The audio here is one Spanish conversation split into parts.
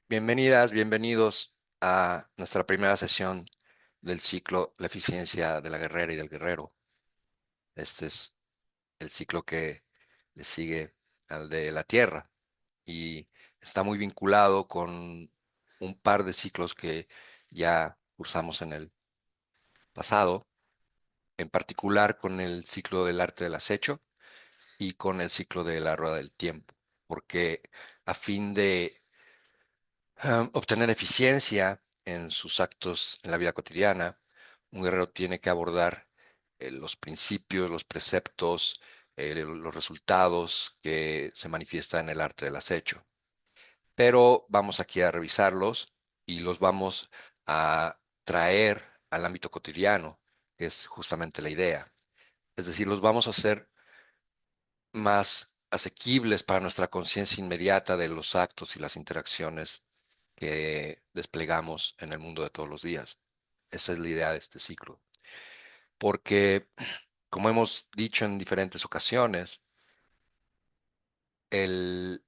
Bienvenidas, bienvenidos a nuestra primera sesión del ciclo La eficiencia de la guerrera y del guerrero. Este es el ciclo que le sigue al de la Tierra y está muy vinculado con un par de ciclos que ya cursamos en el pasado, en particular con el ciclo del arte del acecho y con el ciclo de la rueda del tiempo, porque a fin de obtener eficiencia en sus actos en la vida cotidiana, un guerrero tiene que abordar los principios, los preceptos, los resultados que se manifiestan en el arte del acecho. Pero vamos aquí a revisarlos y los vamos a traer al ámbito cotidiano, que es justamente la idea. Es decir, los vamos a hacer más asequibles para nuestra conciencia inmediata de los actos y las interacciones que desplegamos en el mundo de todos los días. Esa es la idea de este ciclo. Porque, como hemos dicho en diferentes ocasiones, el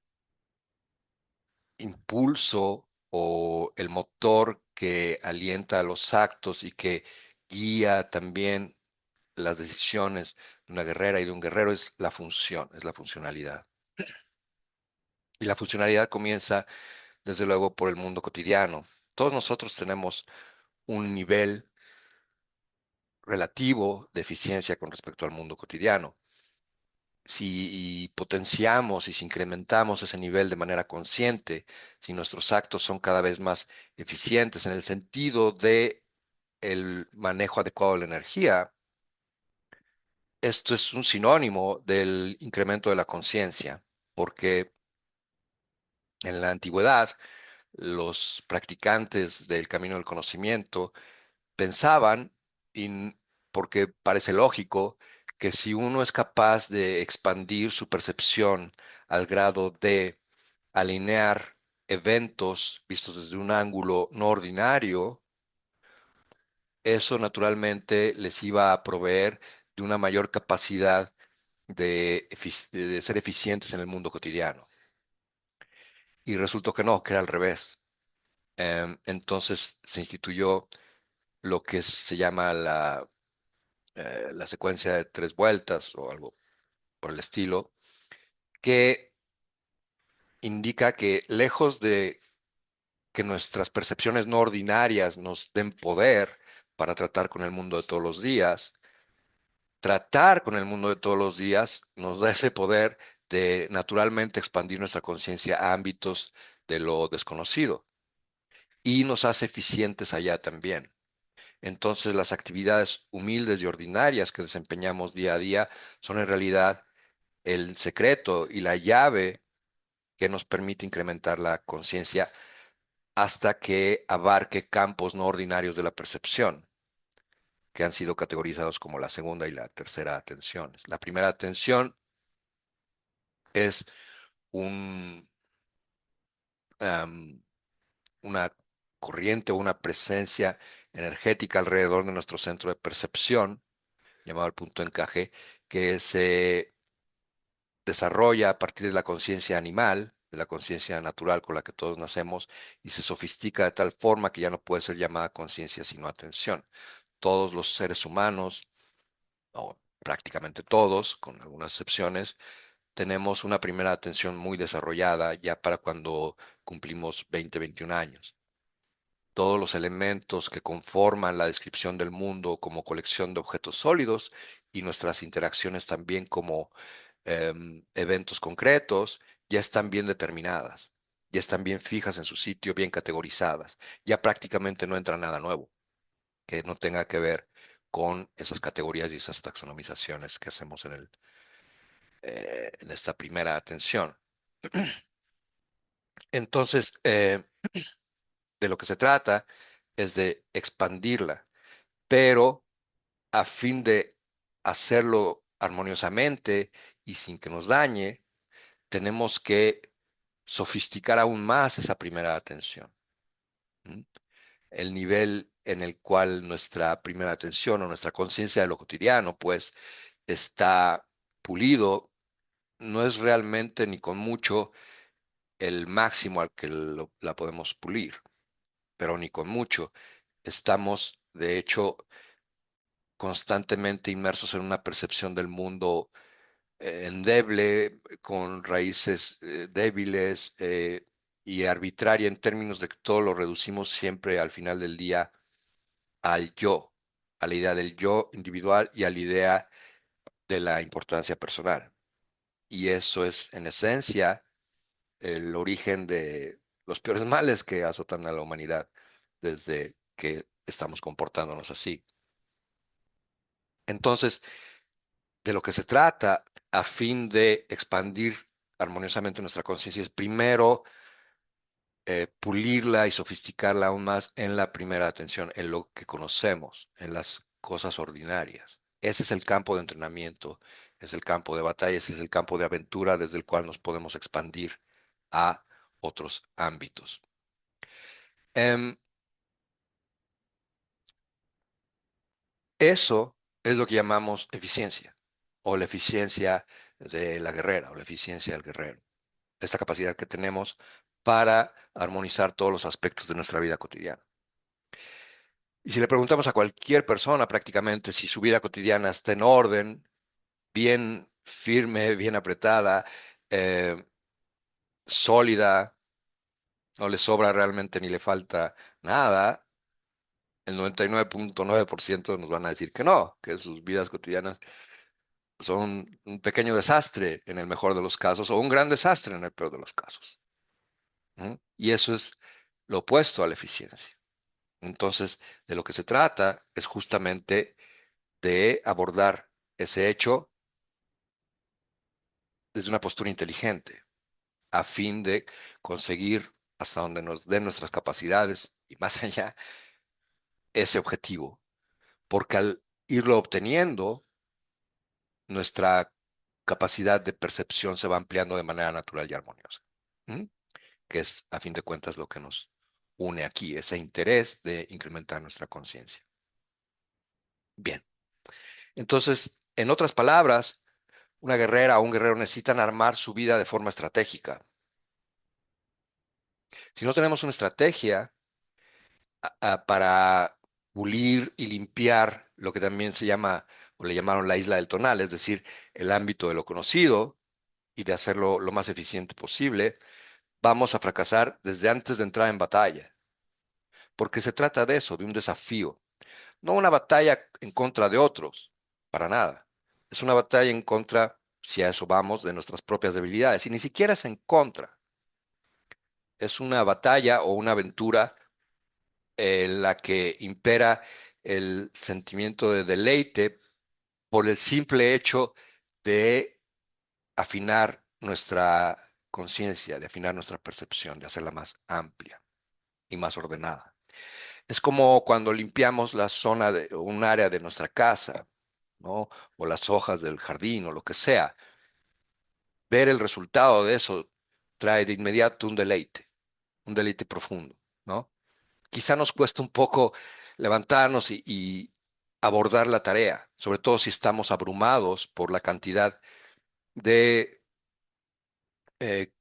impulso o el motor que alienta los actos y que guía también las decisiones de una guerrera y de un guerrero es la función, es la funcionalidad. Y la funcionalidad comienza, desde luego, por el mundo cotidiano. Todos nosotros tenemos un nivel relativo de eficiencia con respecto al mundo cotidiano. Si potenciamos y si incrementamos ese nivel de manera consciente, si nuestros actos son cada vez más eficientes en el sentido de el manejo adecuado de la energía, esto es un sinónimo del incremento de la conciencia, porque en la antigüedad los practicantes del camino del conocimiento pensaban, y porque parece lógico, que si uno es capaz de expandir su percepción al grado de alinear eventos vistos desde un ángulo no ordinario, eso naturalmente les iba a proveer de una mayor capacidad de ser eficientes en el mundo cotidiano. Y resultó que no, que era al revés. Entonces se instituyó lo que se llama la secuencia de tres vueltas o algo por el estilo, que indica que lejos de que nuestras percepciones no ordinarias nos den poder para tratar con el mundo de todos los días, tratar con el mundo de todos los días nos da ese poder de naturalmente expandir nuestra conciencia a ámbitos de lo desconocido y nos hace eficientes allá también. Entonces, las actividades humildes y ordinarias que desempeñamos día a día son en realidad el secreto y la llave que nos permite incrementar la conciencia hasta que abarque campos no ordinarios de la percepción, que han sido categorizados como la segunda y la tercera atención. La primera atención es un, um, una corriente o una presencia energética alrededor de nuestro centro de percepción, llamado el punto de encaje, que se desarrolla a partir de la conciencia animal, de la conciencia natural con la que todos nacemos, y se sofistica de tal forma que ya no puede ser llamada conciencia sino atención. Todos los seres humanos, o prácticamente todos, con algunas excepciones, tenemos una primera atención muy desarrollada ya para cuando cumplimos 20, 21 años. Todos los elementos que conforman la descripción del mundo como colección de objetos sólidos y nuestras interacciones también como eventos concretos ya están bien determinadas, ya están bien fijas en su sitio, bien categorizadas. Ya prácticamente no entra nada nuevo que no tenga que ver con esas categorías y esas taxonomizaciones que hacemos en esta primera atención. Entonces, de lo que se trata es de expandirla, pero a fin de hacerlo armoniosamente y sin que nos dañe, tenemos que sofisticar aún más esa primera atención. ¿Mm? El nivel en el cual nuestra primera atención o nuestra conciencia de lo cotidiano, pues, está pulido, no es realmente ni con mucho el máximo al que la podemos pulir, pero ni con mucho. Estamos, de hecho, constantemente inmersos en una percepción del mundo endeble, con raíces débiles y arbitraria en términos de que todo lo reducimos siempre al final del día al yo, a la idea del yo individual y a la idea de la importancia personal. Y eso es, en esencia, el origen de los peores males que azotan a la humanidad desde que estamos comportándonos así. Entonces, de lo que se trata a fin de expandir armoniosamente nuestra conciencia es primero pulirla y sofisticarla aún más en la primera atención, en lo que conocemos, en las cosas ordinarias. Ese es el campo de entrenamiento, es el campo de batalla, ese es el campo de aventura desde el cual nos podemos expandir a otros ámbitos. Em, Eso es lo que llamamos eficiencia, o la eficiencia de la guerrera, o la eficiencia del guerrero. Esta capacidad que tenemos para armonizar todos los aspectos de nuestra vida cotidiana. Y si le preguntamos a cualquier persona prácticamente si su vida cotidiana está en orden, bien firme, bien apretada, eh, sólida, no le sobra realmente ni le falta nada, el 99.9% nos van a decir que no, que sus vidas cotidianas son un pequeño desastre en el mejor de los casos o un gran desastre en el peor de los casos. ¿Mm? Y eso es lo opuesto a la eficiencia. Entonces, de lo que se trata es justamente de abordar ese hecho desde una postura inteligente, a fin de conseguir hasta donde nos den nuestras capacidades y más allá ese objetivo. Porque al irlo obteniendo, nuestra capacidad de percepción se va ampliando de manera natural y armoniosa. ¿Mm? Que es, a fin de cuentas, lo que nos une aquí, ese interés de incrementar nuestra conciencia. Bien, entonces, en otras palabras, una guerrera o un guerrero necesitan armar su vida de forma estratégica. Si no tenemos una estrategia para pulir y limpiar lo que también se llama, o le llamaron la isla del tonal, es decir, el ámbito de lo conocido y de hacerlo lo más eficiente posible, vamos a fracasar desde antes de entrar en batalla, porque se trata de eso, de un desafío, no una batalla en contra de otros, para nada. Es una batalla en contra, si a eso vamos, de nuestras propias debilidades, y ni siquiera es en contra, es una batalla o una aventura en la que impera el sentimiento de deleite por el simple hecho de afinar nuestra conciencia, de afinar nuestra percepción, de hacerla más amplia y más ordenada. Es como cuando limpiamos la zona de un área de nuestra casa, ¿no? O las hojas del jardín o lo que sea. Ver el resultado de eso trae de inmediato un deleite profundo, ¿no? Quizá nos cuesta un poco levantarnos y abordar la tarea, sobre todo si estamos abrumados por la cantidad de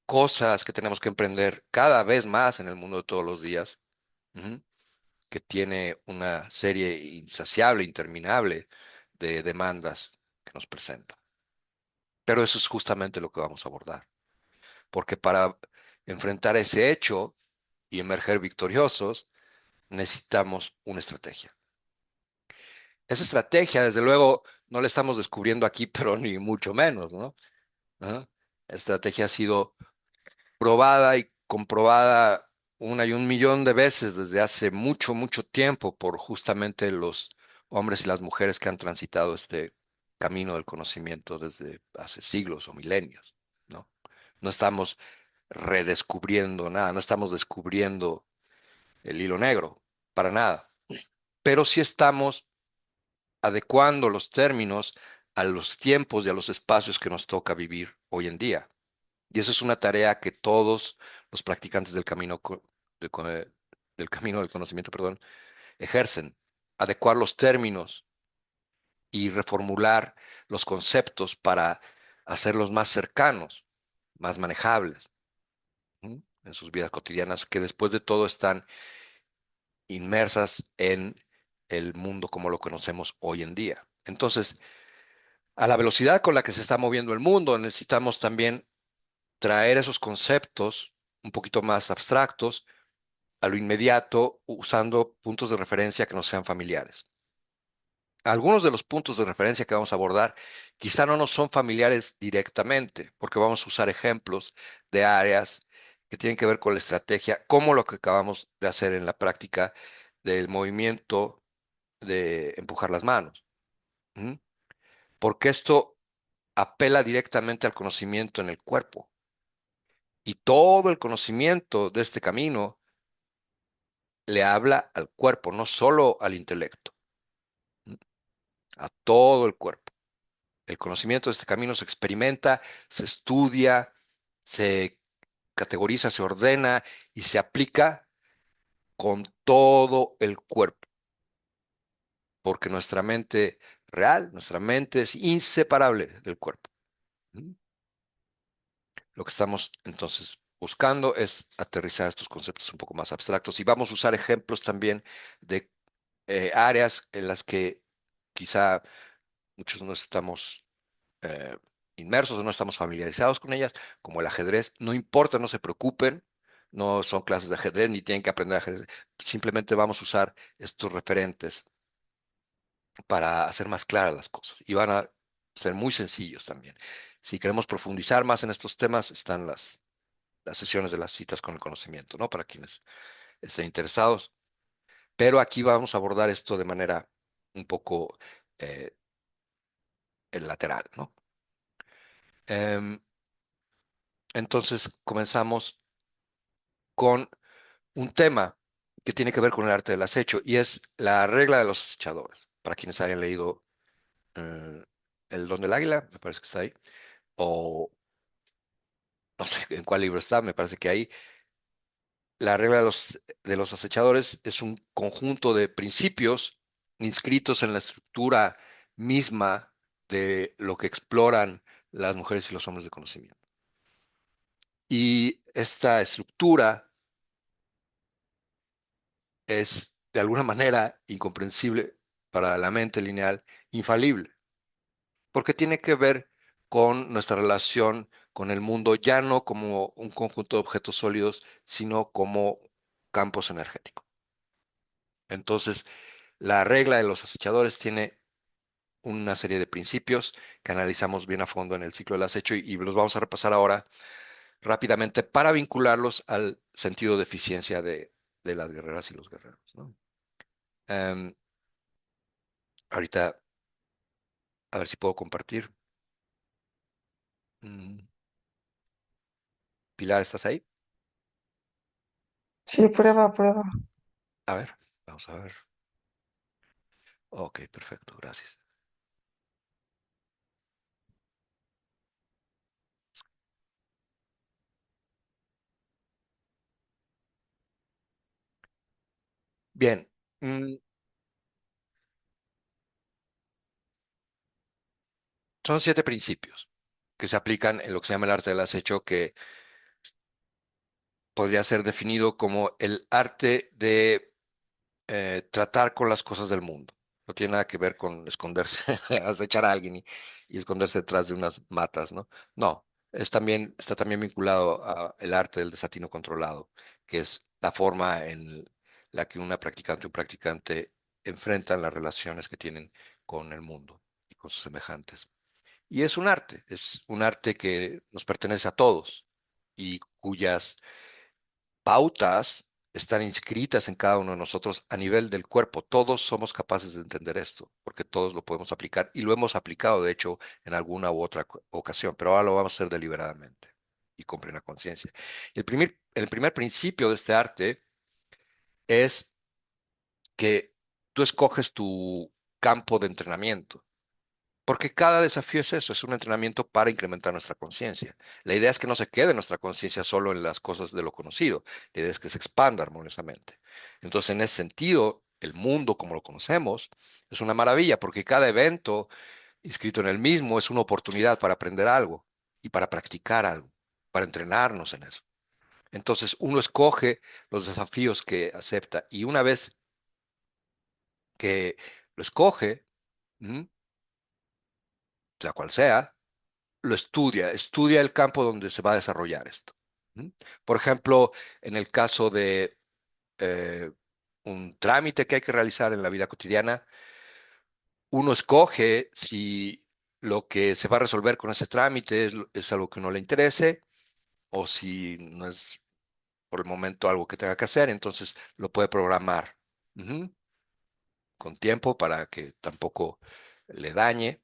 cosas que tenemos que emprender cada vez más en el mundo de todos los días, ujú, que tiene una serie insaciable, interminable de demandas que nos presenta. Pero eso es justamente lo que vamos a abordar, porque para enfrentar ese hecho y emerger victoriosos, necesitamos una estrategia. Esa estrategia, desde luego, no la estamos descubriendo aquí, pero ni mucho menos, ¿no? Ajá. La estrategia ha sido probada y comprobada una y un millón de veces desde hace mucho, mucho tiempo por justamente los hombres y las mujeres que han transitado este camino del conocimiento desde hace siglos o milenios, ¿no? No estamos redescubriendo nada, no estamos descubriendo el hilo negro, para nada, pero sí estamos adecuando los términos a los tiempos y a los espacios que nos toca vivir hoy en día. Y eso es una tarea que todos los practicantes del camino, del camino del conocimiento, perdón, ejercen. Adecuar los términos y reformular los conceptos para hacerlos más cercanos, más manejables. en sus vidas cotidianas, que después de todo están inmersas en el mundo como lo conocemos hoy en día. Entonces, a la velocidad con la que se está moviendo el mundo, necesitamos también traer esos conceptos un poquito más abstractos a lo inmediato usando puntos de referencia que nos sean familiares. Algunos de los puntos de referencia que vamos a abordar quizá no nos son familiares directamente, porque vamos a usar ejemplos de áreas que tienen que ver con la estrategia, como lo que acabamos de hacer en la práctica del movimiento de empujar las manos. ¿Mm? Porque esto apela directamente al conocimiento en el cuerpo. Y todo el conocimiento de este camino le habla al cuerpo, no solo al intelecto, ¿Mm? A todo el cuerpo. El conocimiento de este camino se experimenta, se estudia, se categoriza, se ordena y se aplica con todo el cuerpo, porque nuestra mente real, nuestra mente es inseparable del cuerpo. ¿Mm? Lo que estamos entonces buscando es aterrizar estos conceptos un poco más abstractos y vamos a usar ejemplos también de áreas en las que quizá muchos no estamos eh, inmersos o no estamos familiarizados con ellas, como el ajedrez. No importa, no se preocupen, no son clases de ajedrez ni tienen que aprender ajedrez. Simplemente vamos a usar estos referentes para hacer más claras las cosas y van a ser muy sencillos también. Si queremos profundizar más en estos temas, están las sesiones de las citas con el conocimiento, ¿no? Para quienes estén interesados. Pero aquí vamos a abordar esto de manera un poco eh, lateral, ¿no? Em, entonces comenzamos con un tema que tiene que ver con el arte del acecho y es la regla de los acechadores. Para quienes hayan leído eh, El Don del Águila, me parece que está ahí, o no sé en cuál libro está, me parece que ahí. La regla de los acechadores es un conjunto de principios inscritos en la estructura misma de lo que exploran las mujeres y los hombres de conocimiento. Y esta estructura es de alguna manera incomprensible para la mente lineal, infalible, porque tiene que ver con nuestra relación con el mundo, ya no como un conjunto de objetos sólidos, sino como campos energéticos. Entonces, la regla de los acechadores tiene una serie de principios que analizamos bien a fondo en el ciclo del acecho y los vamos a repasar ahora rápidamente para vincularlos al sentido de eficiencia de las guerreras y los guerreros, ¿no? Em, ahorita, a ver si puedo compartir. Mm, Pilar, ¿estás ahí? Sí, prueba, prueba. A ver, vamos a ver. Ok, perfecto, gracias. Bien, mm, son 7 principios que se aplican en lo que se llama el arte del acecho, que podría ser definido como el arte de tratar con las cosas del mundo. No tiene nada que ver con esconderse, acechar a alguien y esconderse detrás de unas matas, ¿no? No, está también vinculado al arte del desatino controlado, que es la forma en la que una practicante o un practicante enfrentan las relaciones que tienen con el mundo y con sus semejantes. Y es un arte que nos pertenece a todos y cuyas pautas están inscritas en cada uno de nosotros a nivel del cuerpo. Todos somos capaces de entender esto, porque todos lo podemos aplicar y lo hemos aplicado, de hecho, en alguna u otra ocasión, pero ahora lo vamos a hacer deliberadamente y con plena conciencia. El primer principio de este arte es que tú escoges tu campo de entrenamiento. Porque cada desafío es eso, es un entrenamiento para incrementar nuestra conciencia. La idea es que no se quede nuestra conciencia solo en las cosas de lo conocido, la idea es que se expanda armoniosamente. Entonces, en ese sentido, el mundo como lo conocemos es una maravilla porque cada evento inscrito en el mismo es una oportunidad para aprender algo y para practicar algo, para entrenarnos en eso. Entonces uno escoge los desafíos que acepta y una vez que lo escoge, ¿m? sea cual sea, lo estudia el campo donde se va a desarrollar esto. ¿M? Por ejemplo, en el caso de eh, un trámite que hay que realizar en la vida cotidiana, uno escoge si lo que se va a resolver con ese trámite es algo que no le interese o si no es por el momento algo que tenga que hacer, entonces lo puede programar ujú, con tiempo para que tampoco le dañe,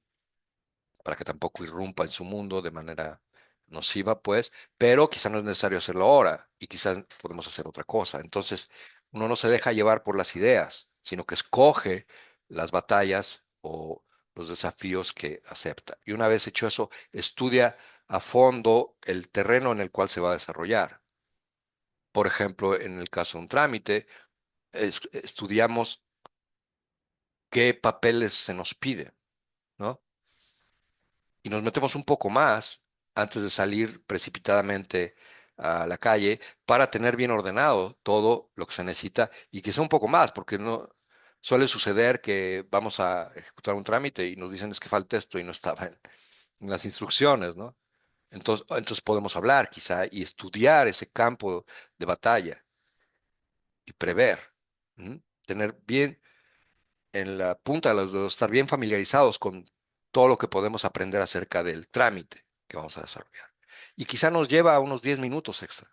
para que tampoco irrumpa en su mundo de manera nociva, pues, pero quizá no es necesario hacerlo ahora y quizás podemos hacer otra cosa. Entonces, uno no se deja llevar por las ideas, sino que escoge las batallas o los desafíos que acepta. Y una vez hecho eso, estudia a fondo el terreno en el cual se va a desarrollar. Por ejemplo, en el caso de un trámite, estudiamos qué papeles se nos piden, ¿no? Y nos metemos un poco más antes de salir precipitadamente a la calle para tener bien ordenado todo lo que se necesita y quizá un poco más, porque no suele suceder que vamos a ejecutar un trámite y nos dicen es que falta esto y no estaba en las instrucciones, ¿no? Entonces podemos hablar quizá y estudiar ese campo de batalla y prever, ¿m? Tener bien en la punta de los dedos, estar bien familiarizados con todo lo que podemos aprender acerca del trámite que vamos a desarrollar. Y quizá nos lleva unos 10 minutos extra,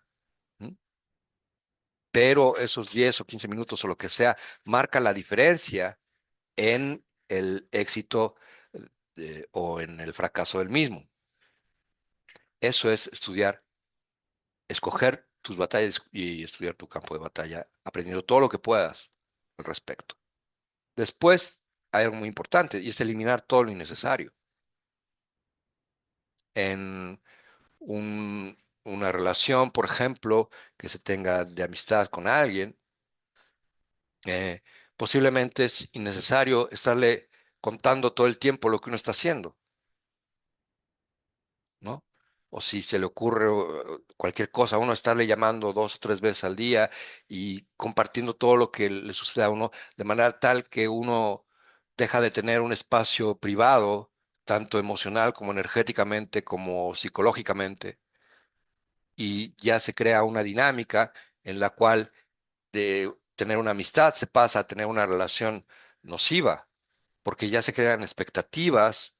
¿m? Pero esos 10 o 15 minutos o lo que sea marca la diferencia en el éxito o en el fracaso del mismo. Eso es estudiar, escoger tus batallas y estudiar tu campo de batalla, aprendiendo todo lo que puedas al respecto. Después hay algo muy importante y es eliminar todo lo innecesario. En una relación, por ejemplo, que se tenga de amistad con alguien, eh, posiblemente es innecesario estarle contando todo el tiempo lo que uno está haciendo, ¿no? O si se le ocurre cualquier cosa, uno estarle llamando 2 o 3 veces al día y compartiendo todo lo que le sucede a uno, de manera tal que uno deja de tener un espacio privado, tanto emocional como energéticamente, como psicológicamente y ya se crea una dinámica en la cual de tener una amistad se pasa a tener una relación nociva, porque ya se crean expectativas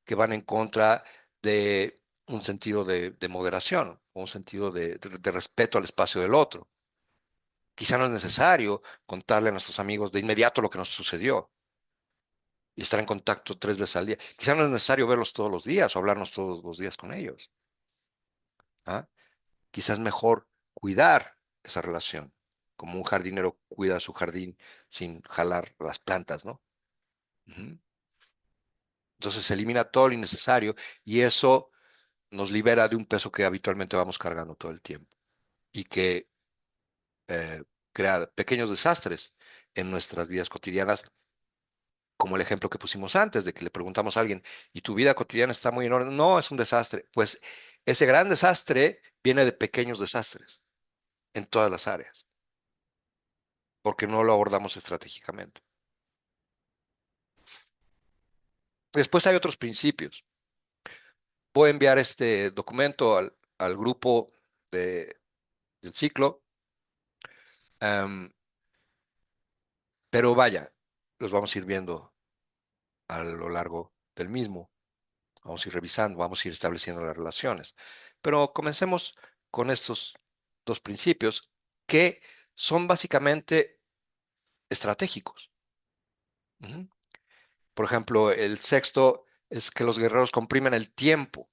que van en contra de un sentido de moderación, o un sentido de respeto al espacio del otro. Quizá no es necesario contarle a nuestros amigos de inmediato lo que nos sucedió y estar en contacto 3 veces al día. Quizá no es necesario verlos todos los días o hablarnos todos los días con ellos. ¿Ah? Quizás mejor cuidar esa relación, como un jardinero cuida su jardín sin jalar las plantas, ¿no? Ujú. Entonces se elimina todo lo innecesario y eso nos libera de un peso que habitualmente vamos cargando todo el tiempo y que crea pequeños desastres en nuestras vidas cotidianas, como el ejemplo que pusimos antes, de que le preguntamos a alguien, ¿y tu vida cotidiana está muy en orden? No, es un desastre. Pues ese gran desastre viene de pequeños desastres en todas las áreas. Porque no lo abordamos estratégicamente. Después hay otros principios. Voy a enviar este documento al grupo del ciclo, em, pero vaya, los vamos a ir viendo a lo largo del mismo. Vamos a ir revisando, vamos a ir estableciendo las relaciones. Pero comencemos con estos dos principios que son básicamente estratégicos. Ujú. Por ejemplo, el sexto es que los guerreros comprimen el tiempo,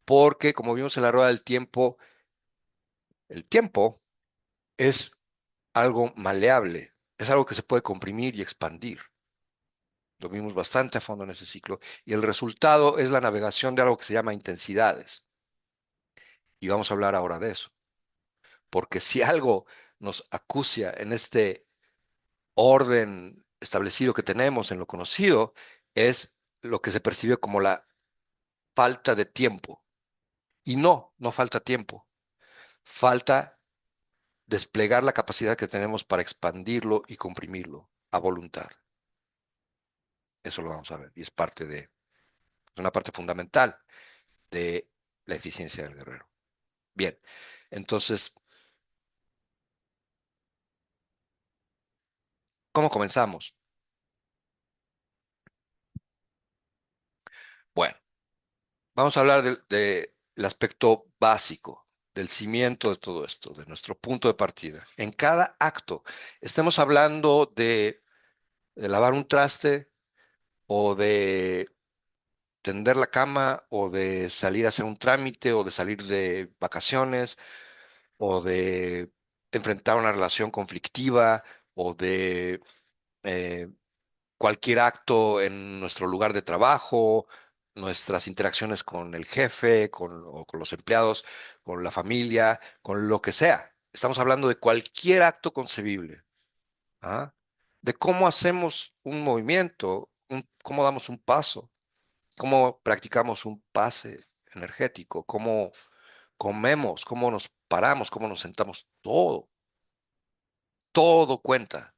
porque como vimos en la rueda del tiempo, el tiempo es algo maleable, es algo que se puede comprimir y expandir. Lo vimos bastante a fondo en ese ciclo. Y el resultado es la navegación de algo que se llama intensidades. Y vamos a hablar ahora de eso. Porque si algo nos acucia en este orden establecido que tenemos en lo conocido, es lo que se percibe como la falta de tiempo. Y no falta tiempo. Falta desplegar la capacidad que tenemos para expandirlo y comprimirlo a voluntad. Eso lo vamos a ver y es parte de, una parte fundamental de la eficiencia del guerrero. Bien, entonces, ¿cómo comenzamos? Bueno, vamos a hablar del aspecto básico, del cimiento de todo esto, de nuestro punto de partida. En cada acto, estemos hablando de lavar un traste o de tender la cama o de salir a hacer un trámite o de salir de vacaciones o de enfrentar una relación conflictiva o de eh, cualquier acto en nuestro lugar de trabajo, nuestras interacciones con el jefe, o con los empleados, con la familia, con lo que sea. Estamos hablando de cualquier acto concebible, ¿ah? De cómo hacemos un movimiento, cómo damos un paso, cómo practicamos un pase energético, cómo comemos, cómo nos paramos, cómo nos sentamos, todo cuenta.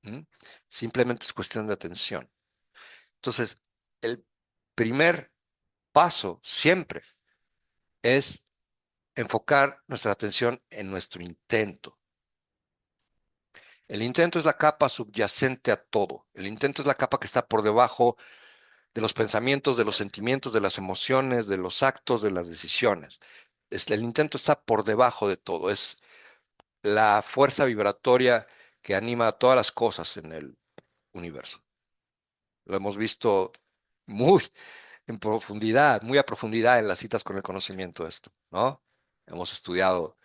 ¿M? Simplemente es cuestión de atención. Entonces, el primer paso siempre es enfocar nuestra atención en nuestro intento. El intento es la capa subyacente a todo. El intento es la capa que está por debajo de los pensamientos, de los sentimientos, de las emociones, de los actos, de las decisiones. El intento está por debajo de todo. Es la fuerza vibratoria que anima a todas las cosas en el universo. Lo hemos visto muy en profundidad, muy a profundidad en las citas con el conocimiento esto, ¿no? Hemos estudiado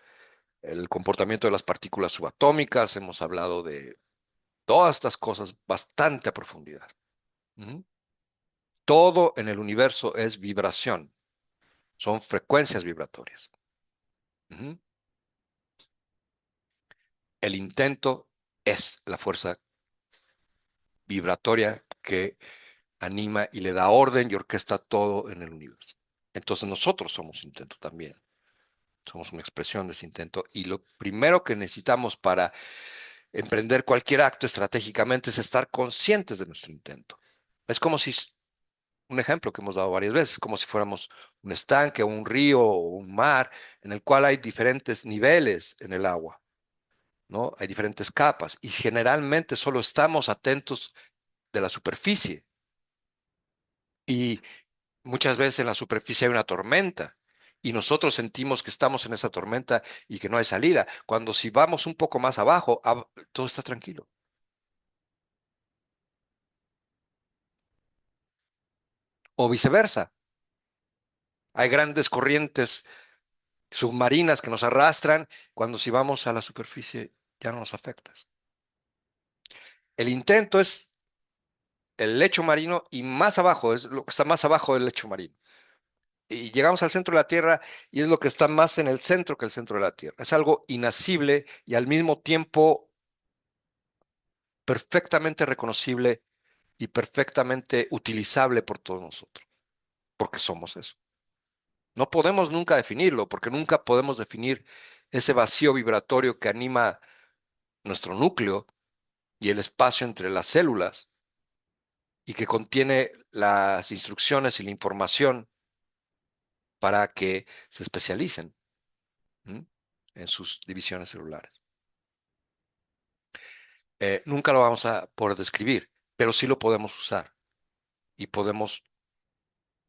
el comportamiento de las partículas subatómicas, hemos hablado de todas estas cosas bastante a profundidad. Ujú. Todo en el universo es vibración, son frecuencias vibratorias. Ujú. El intento es la fuerza vibratoria que anima y le da orden y orquesta todo en el universo. Entonces nosotros somos intento también. Somos una expresión de ese intento. Y lo primero que necesitamos para emprender cualquier acto estratégicamente es estar conscientes de nuestro intento. Es como si, un ejemplo que hemos dado varias veces, como si fuéramos un estanque o un río o un mar en el cual hay diferentes niveles en el agua, ¿no? Hay diferentes capas y generalmente solo estamos atentos de la superficie y muchas veces en la superficie hay una tormenta y nosotros sentimos que estamos en esa tormenta y que no hay salida, cuando si vamos un poco más abajo, todo está tranquilo. O viceversa, hay grandes corrientes submarinas que nos arrastran, cuando si vamos a la superficie ya no nos afecta. El intento es el lecho marino y más abajo, es lo que está más abajo del lecho marino. Y llegamos al centro de la Tierra y es lo que está más en el centro que el centro de la Tierra. Es algo inasible y al mismo tiempo perfectamente reconocible y perfectamente utilizable por todos nosotros, porque somos eso. No podemos nunca definirlo, porque nunca podemos definir ese vacío vibratorio que anima nuestro núcleo y el espacio entre las células y que contiene las instrucciones y la información para que se especialicen, ¿m? En sus divisiones celulares. Nunca lo vamos a poder describir, pero sí lo podemos usar y podemos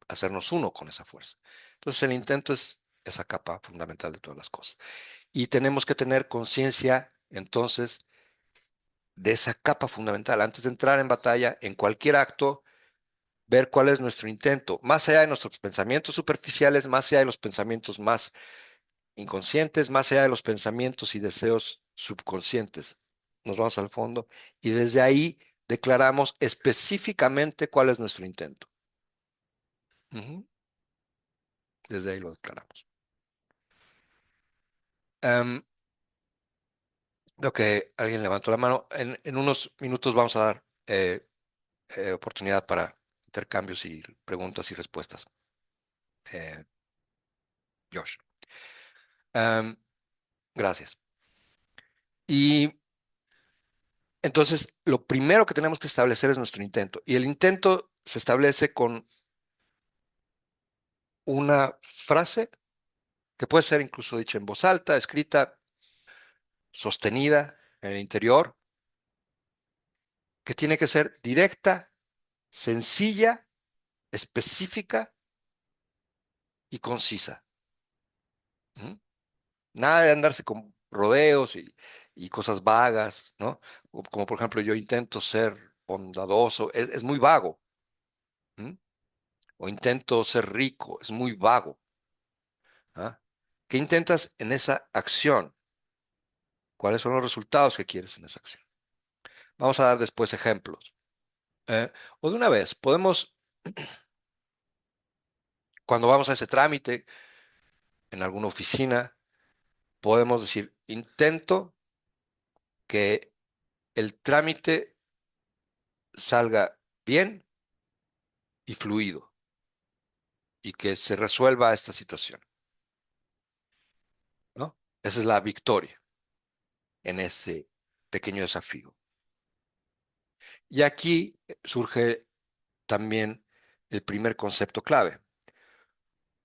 hacernos uno con esa fuerza. Entonces el intento es esa capa fundamental de todas las cosas. Y tenemos que tener conciencia entonces de esa capa fundamental. Antes de entrar en batalla, en cualquier acto, ver cuál es nuestro intento, más allá de nuestros pensamientos superficiales, más allá de los pensamientos más inconscientes, más allá de los pensamientos y deseos subconscientes. Nos vamos al fondo y desde ahí declaramos específicamente cuál es nuestro intento. Ujú. Desde ahí lo declaramos. Em, Veo que alguien levantó la mano. En unos minutos vamos a dar oportunidad para intercambios y preguntas y respuestas. Eh, Josh. Am, gracias. Y entonces, lo primero que tenemos que establecer es nuestro intento. Y el intento se establece con una frase que puede ser incluso dicha en voz alta, escrita, sostenida en el interior, que tiene que ser directa, sencilla, específica y concisa. ¿Mm? Nada de andarse con rodeos y cosas vagas, ¿no? Como por ejemplo, yo intento ser bondadoso, es muy vago. ¿Mm? O intento ser rico, es muy vago. ¿Ah? ¿Qué intentas en esa acción? ¿Cuáles son los resultados que quieres en esa acción? Vamos a dar después ejemplos. O de una vez, podemos, cuando vamos a ese trámite en alguna oficina, podemos decir, intento que el trámite salga bien y fluido y que se resuelva esta situación, ¿no? Esa es la victoria en ese pequeño desafío. Y aquí surge también el primer concepto clave.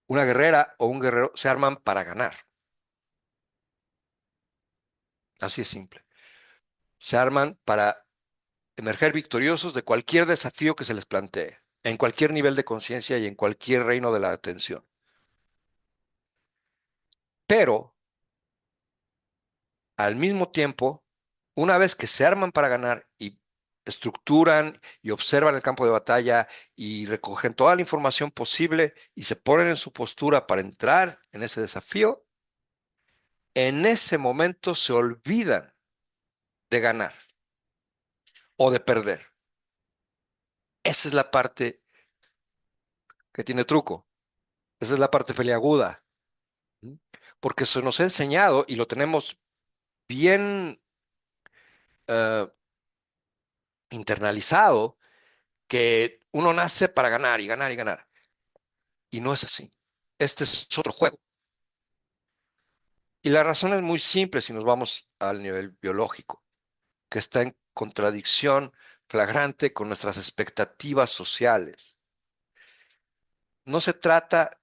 Una guerrera o un guerrero se arman para ganar. Así es simple. Se arman para emerger victoriosos de cualquier desafío que se les plantee, en cualquier nivel de conciencia y en cualquier reino de la atención. Pero, al mismo tiempo, una vez que se arman para ganar y estructuran y observan el campo de batalla y recogen toda la información posible y se ponen en su postura para entrar en ese desafío, en ese momento se olvidan de ganar o de perder. Esa es la parte que tiene truco. Esa es la parte peliaguda. ¿Mm? Porque se nos ha enseñado y lo tenemos bien eh, internalizado que uno nace para ganar y ganar y ganar. Y no es así. Este es otro juego. Y la razón es muy simple si nos vamos al nivel biológico, que está en contradicción flagrante con nuestras expectativas sociales. No se trata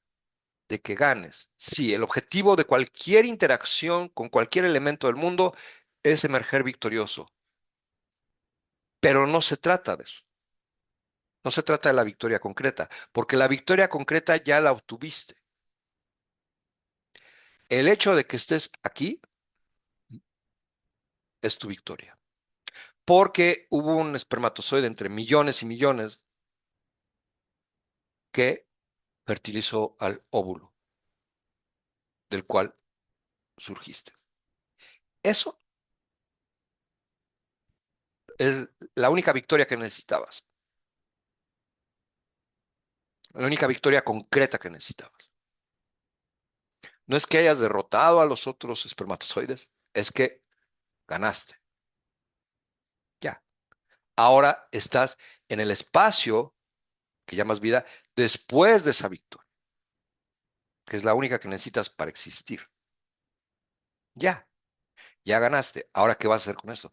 de que ganes. Sí, el objetivo de cualquier interacción con cualquier elemento del mundo es emerger victorioso, pero no se trata de eso. No se trata de la victoria concreta, porque la victoria concreta ya la obtuviste. El hecho de que estés aquí es tu victoria, porque hubo un espermatozoide entre millones y millones que fertilizó al óvulo del cual surgiste. Eso es la única victoria que necesitabas, la única victoria concreta que necesitabas. No es que hayas derrotado a los otros espermatozoides, es que ganaste. Ya. Ahora estás en el espacio que llamas vida después de esa victoria, que es la única que necesitas para existir. Ya, ya ganaste. Ahora, ¿qué vas a hacer con esto?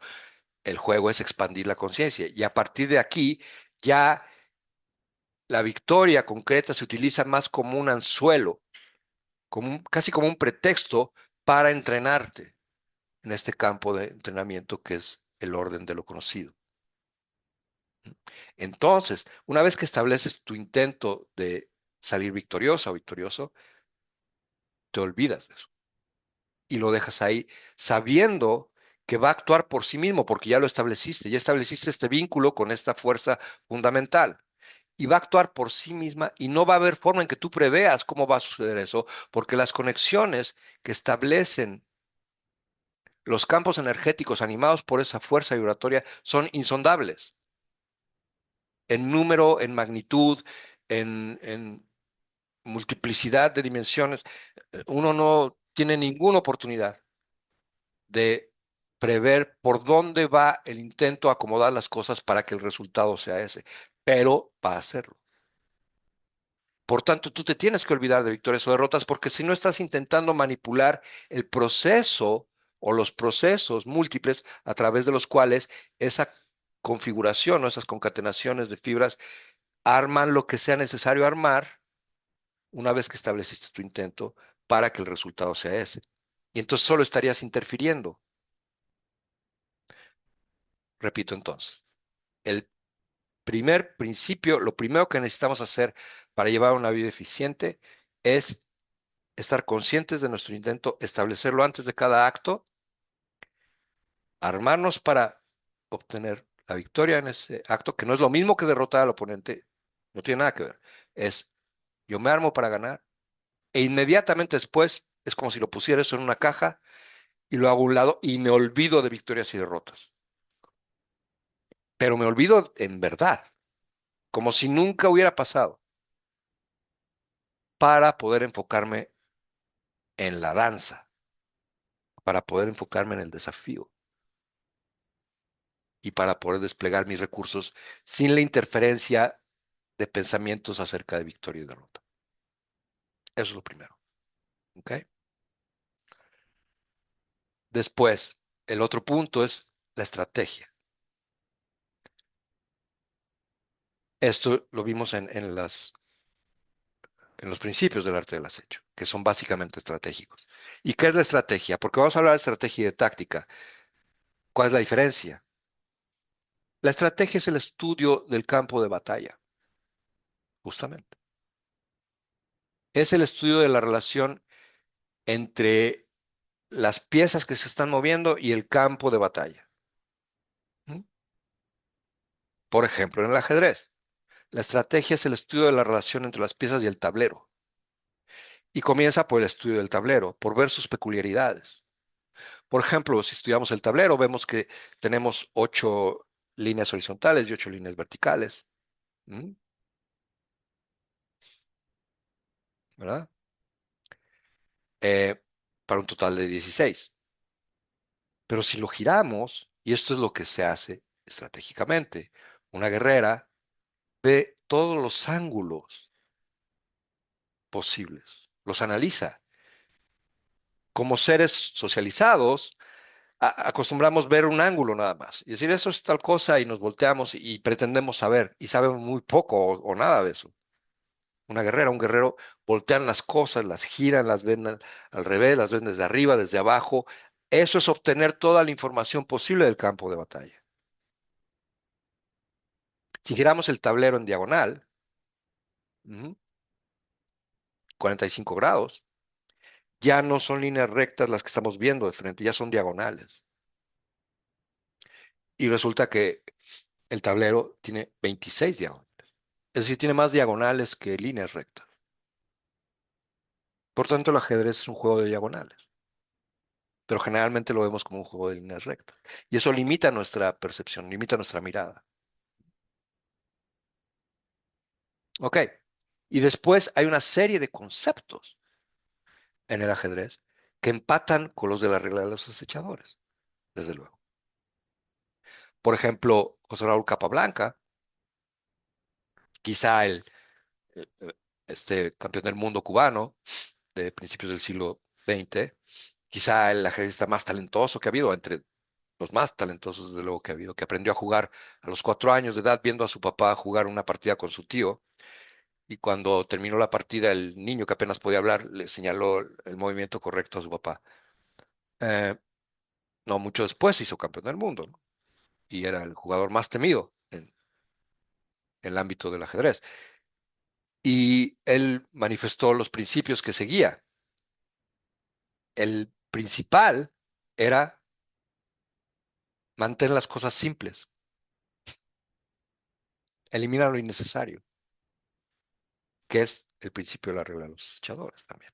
El juego es expandir la conciencia y a partir de aquí ya la victoria concreta se utiliza más como un anzuelo, casi como un pretexto para entrenarte en este campo de entrenamiento que es el orden de lo conocido. Entonces, una vez que estableces tu intento de salir victoriosa o victorioso, te olvidas de eso y lo dejas ahí sabiendo que va a actuar por sí mismo porque ya estableciste este vínculo con esta fuerza fundamental y va a actuar por sí misma y no va a haber forma en que tú preveas cómo va a suceder eso, porque las conexiones que establecen los campos energéticos animados por esa fuerza vibratoria son insondables en número, en magnitud, en multiplicidad de dimensiones. Uno no tiene ninguna oportunidad de prever por dónde va el intento a acomodar las cosas para que el resultado sea ese, pero va a hacerlo. Por tanto, tú te tienes que olvidar de victorias o derrotas porque si no estás intentando manipular el proceso o los procesos múltiples a través de los cuales esa configuración o esas concatenaciones de fibras arman lo que sea necesario armar una vez que estableciste tu intento para que el resultado sea ese. Y entonces solo estarías interfiriendo. Repito entonces, el primer principio, lo primero que necesitamos hacer para llevar una vida eficiente es estar conscientes de nuestro intento, establecerlo antes de cada acto, armarnos para obtener la victoria en ese acto, que no es lo mismo que derrotar al oponente, no tiene nada que ver. Es yo me armo para ganar e inmediatamente después es como si lo pusiera eso en una caja y lo hago a un lado y me olvido de victorias y derrotas. Pero me olvido en verdad, como si nunca hubiera pasado, para poder enfocarme en la danza, para poder enfocarme en el desafío y para poder desplegar mis recursos sin la interferencia de pensamientos acerca de victoria y derrota. Eso es lo primero. ¿Ok? Después, el otro punto es la estrategia. Esto lo vimos en los principios del arte del acecho, que son básicamente estratégicos. ¿Y qué es la estrategia? Porque vamos a hablar de estrategia y de táctica. ¿Cuál es la diferencia? La estrategia es el estudio del campo de batalla, justamente. Es el estudio de la relación entre las piezas que se están moviendo y el campo de batalla. ¿Mm? Por ejemplo, en el ajedrez, la estrategia es el estudio de la relación entre las piezas y el tablero. Y comienza por el estudio del tablero, por ver sus peculiaridades. Por ejemplo, si estudiamos el tablero, vemos que tenemos 8 líneas horizontales y 8 líneas verticales, ¿mm? ¿Verdad? Eh, para un total de 16. Pero si lo giramos, y esto es lo que se hace estratégicamente, una guerrera ve todos los ángulos posibles, los analiza. Como seres socializados, acostumbramos ver un ángulo nada más y decir eso es tal cosa y nos volteamos y pretendemos saber y sabemos muy poco o nada de eso. Una guerrera, un guerrero voltean las cosas, las giran, las ven al revés, las ven desde arriba, desde abajo. Eso es obtener toda la información posible del campo de batalla. Si giramos el tablero en diagonal, ujú, 45 grados, ya no son líneas rectas las que estamos viendo de frente, ya son diagonales. Y resulta que el tablero tiene 26 diagonales. Es decir, tiene más diagonales que líneas rectas. Por tanto, el ajedrez es un juego de diagonales, pero generalmente lo vemos como un juego de líneas rectas. Y eso limita nuestra percepción, limita nuestra mirada. Ok. Y después hay una serie de conceptos en el ajedrez que empatan con los de la regla de los acechadores, desde luego. Por ejemplo, José Raúl Capablanca, quizá este campeón del mundo cubano de principios del siglo XX, quizá el ajedrecista más talentoso que ha habido, entre los más talentosos desde luego que ha habido, que aprendió a jugar a los 4 años de edad viendo a su papá jugar una partida con su tío. Y cuando terminó la partida, el niño que apenas podía hablar le señaló el movimiento correcto a su papá. Eh, no mucho después se hizo campeón del mundo, ¿no? Y era el jugador más temido en el ámbito del ajedrez. Y él manifestó los principios que seguía. El principal era mantener las cosas simples, elimina lo innecesario, que es el principio de la regla de los echadores también.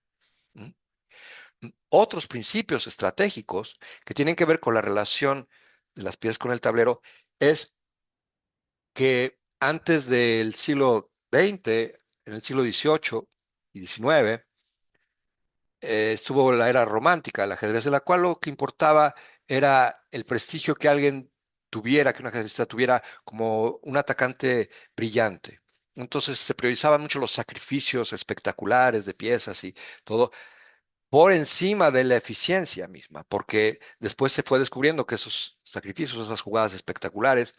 ¿Mm? Otros principios estratégicos que tienen que ver con la relación de las piezas con el tablero es que antes del siglo XX, en el siglo XVIII y XIX, estuvo la era romántica del ajedrez, de la cual lo que importaba era el prestigio que alguien tuviera, que un ajedrecista tuviera como un atacante brillante. Entonces se priorizaban mucho los sacrificios espectaculares de piezas y todo por encima de la eficiencia misma, porque después se fue descubriendo que esos sacrificios, esas jugadas espectaculares,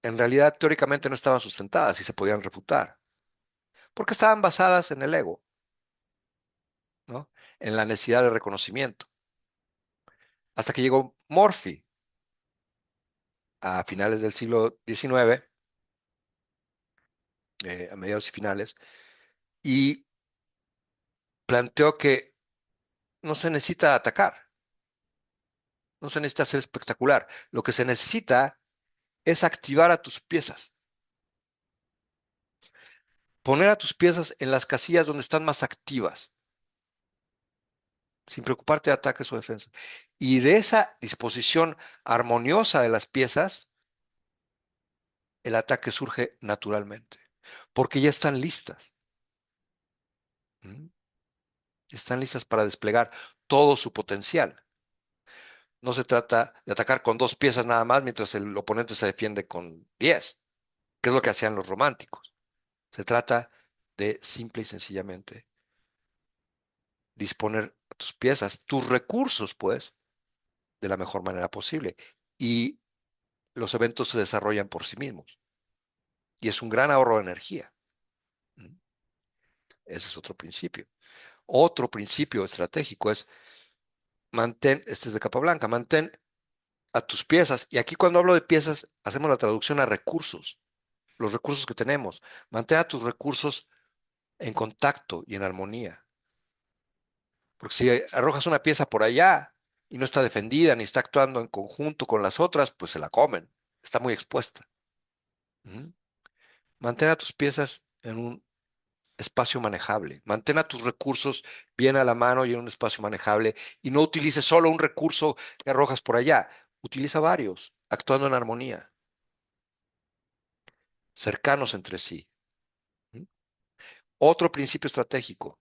en realidad teóricamente no estaban sustentadas y se podían refutar, porque estaban basadas en el ego, ¿no? En la necesidad de reconocimiento. Hasta que llegó Morphy a finales del siglo XIX, a mediados y finales, y planteó que no se necesita atacar, no se necesita ser espectacular. Lo que se necesita es activar a tus piezas, poner a tus piezas en las casillas donde están más activas, sin preocuparte de ataques o defensas. Y de esa disposición armoniosa de las piezas, el ataque surge naturalmente, porque ya están listas. ¿Mm? Están listas para desplegar todo su potencial. No se trata de atacar con dos piezas nada más mientras el oponente se defiende con 10, que es lo que hacían los románticos. Se trata de simple y sencillamente disponer tus piezas, tus recursos, pues, de la mejor manera posible. Y los eventos se desarrollan por sí mismos. Y es un gran ahorro de energía. ¿Mm? Ese es otro principio. Otro principio estratégico es mantén, este es de capa blanca, mantén a tus piezas. Y aquí cuando hablo de piezas, hacemos la traducción a recursos, los recursos que tenemos. Mantén a tus recursos en contacto y en armonía. Porque si arrojas una pieza por allá y no está defendida ni está actuando en conjunto con las otras, pues se la comen. Está muy expuesta. ¿Mm? Mantén a tus piezas en un espacio manejable. Mantén a tus recursos bien a la mano y en un espacio manejable y no utilices solo un recurso que arrojas por allá. Utiliza varios, actuando en armonía, cercanos entre sí. ¿Mm? Otro principio estratégico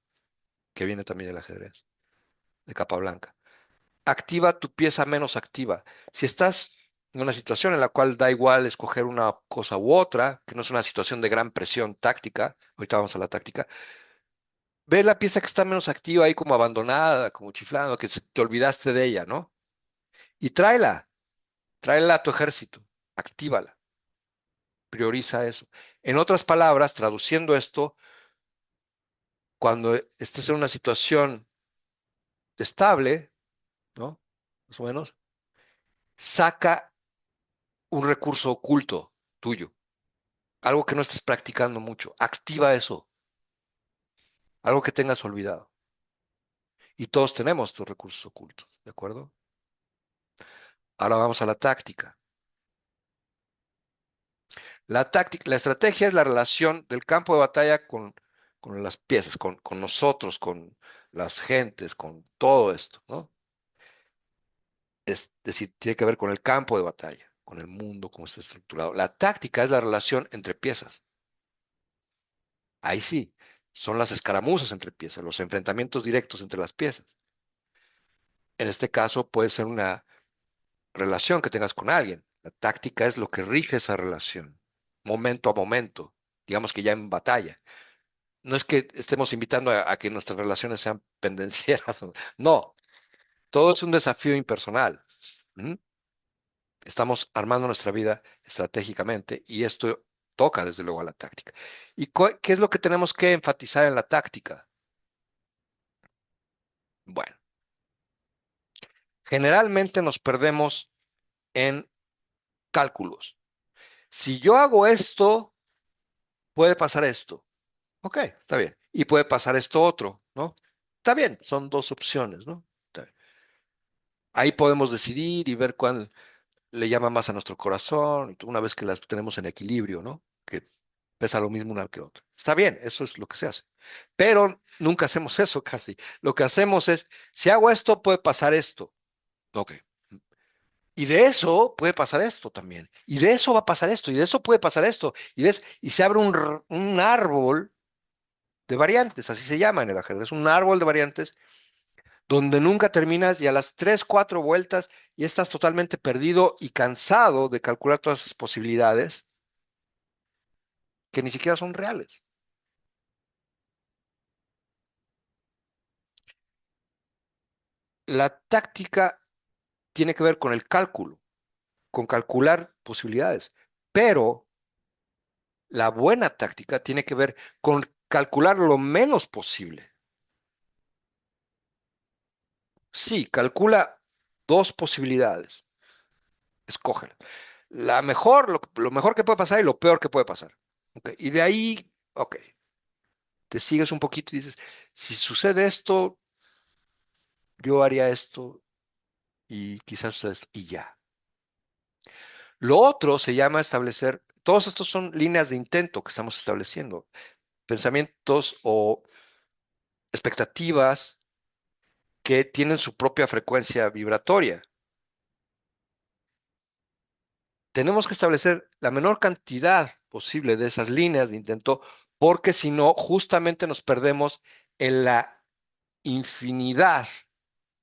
que viene también del ajedrez, de capa blanca. Activa tu pieza menos activa. Si estás en una situación en la cual da igual escoger una cosa u otra, que no es una situación de gran presión táctica, ahorita vamos a la táctica, ve la pieza que está menos activa ahí como abandonada, como chiflando, que te olvidaste de ella, ¿no? Y tráela a tu ejército, actívala, prioriza eso. En otras palabras, traduciendo esto, cuando estés en una situación estable, ¿no? Más o menos, saca un recurso oculto tuyo, algo que no estés practicando mucho, activa eso, algo que tengas olvidado. Y todos tenemos estos recursos ocultos, ¿de acuerdo? Ahora vamos a la táctica. La táctica, la estrategia es la relación del campo de batalla con las piezas, con nosotros, con las gentes, con todo esto, ¿no? Es decir, tiene que ver con el campo de batalla, con el mundo, cómo está estructurado. La táctica es la relación entre piezas. Ahí sí, son las escaramuzas entre piezas, los enfrentamientos directos entre las piezas. En este caso puede ser una relación que tengas con alguien. La táctica es lo que rige esa relación, momento a momento, digamos que ya en batalla. No es que estemos invitando a que nuestras relaciones sean pendencieras, no, todo es un desafío impersonal. ¿Mm? Estamos armando nuestra vida estratégicamente y esto toca desde luego a la táctica. ¿Y qué es lo que tenemos que enfatizar en la táctica? Bueno, generalmente nos perdemos en cálculos. Si yo hago esto, puede pasar esto. Ok, está bien. Y puede pasar esto otro, ¿no? Está bien, son dos opciones, ¿no? Está bien. Ahí podemos decidir y ver cuál le llama más a nuestro corazón, una vez que las tenemos en equilibrio, ¿no? Que pesa lo mismo una que otra. Está bien, eso es lo que se hace. Pero nunca hacemos eso casi. Lo que hacemos es, si hago esto, puede pasar esto. Ok. Y de eso puede pasar esto también. Y de eso va a pasar esto. Y de eso puede pasar esto. Y se abre un árbol de variantes, así se llama en el ajedrez, un árbol de variantes donde nunca terminas y a las 3, 4 vueltas ya estás totalmente perdido y cansado de calcular todas esas posibilidades que ni siquiera son reales. La táctica tiene que ver con el cálculo, con calcular posibilidades, pero la buena táctica tiene que ver con calcular lo menos posible. Sí, calcula dos posibilidades, escógela. Lo mejor que puede pasar y lo peor que puede pasar. ¿Ok? Y de ahí, ok, te sigues un poquito y dices, si sucede esto, yo haría esto y quizás suceda esto, y ya. Lo otro se llama establecer, todos estos son líneas de intento que estamos estableciendo, pensamientos o expectativas que tienen su propia frecuencia vibratoria. Tenemos que establecer la menor cantidad posible de esas líneas de intento, porque si no, justamente nos perdemos en la infinidad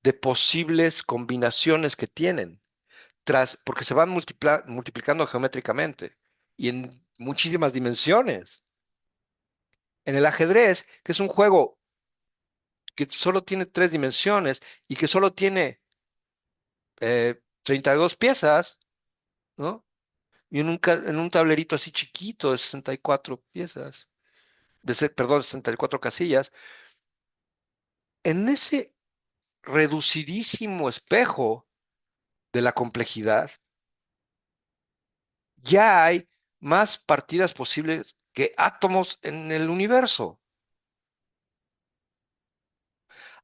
de posibles combinaciones que tienen, porque se van multiplicando geométricamente y en muchísimas dimensiones. En el ajedrez, que es un juego que solo tiene tres dimensiones y que solo tiene 32 piezas, ¿no? Y en un tablerito así chiquito de 64 piezas, perdón, 64 casillas, en ese reducidísimo espejo de la complejidad, ya hay más partidas posibles que átomos en el universo.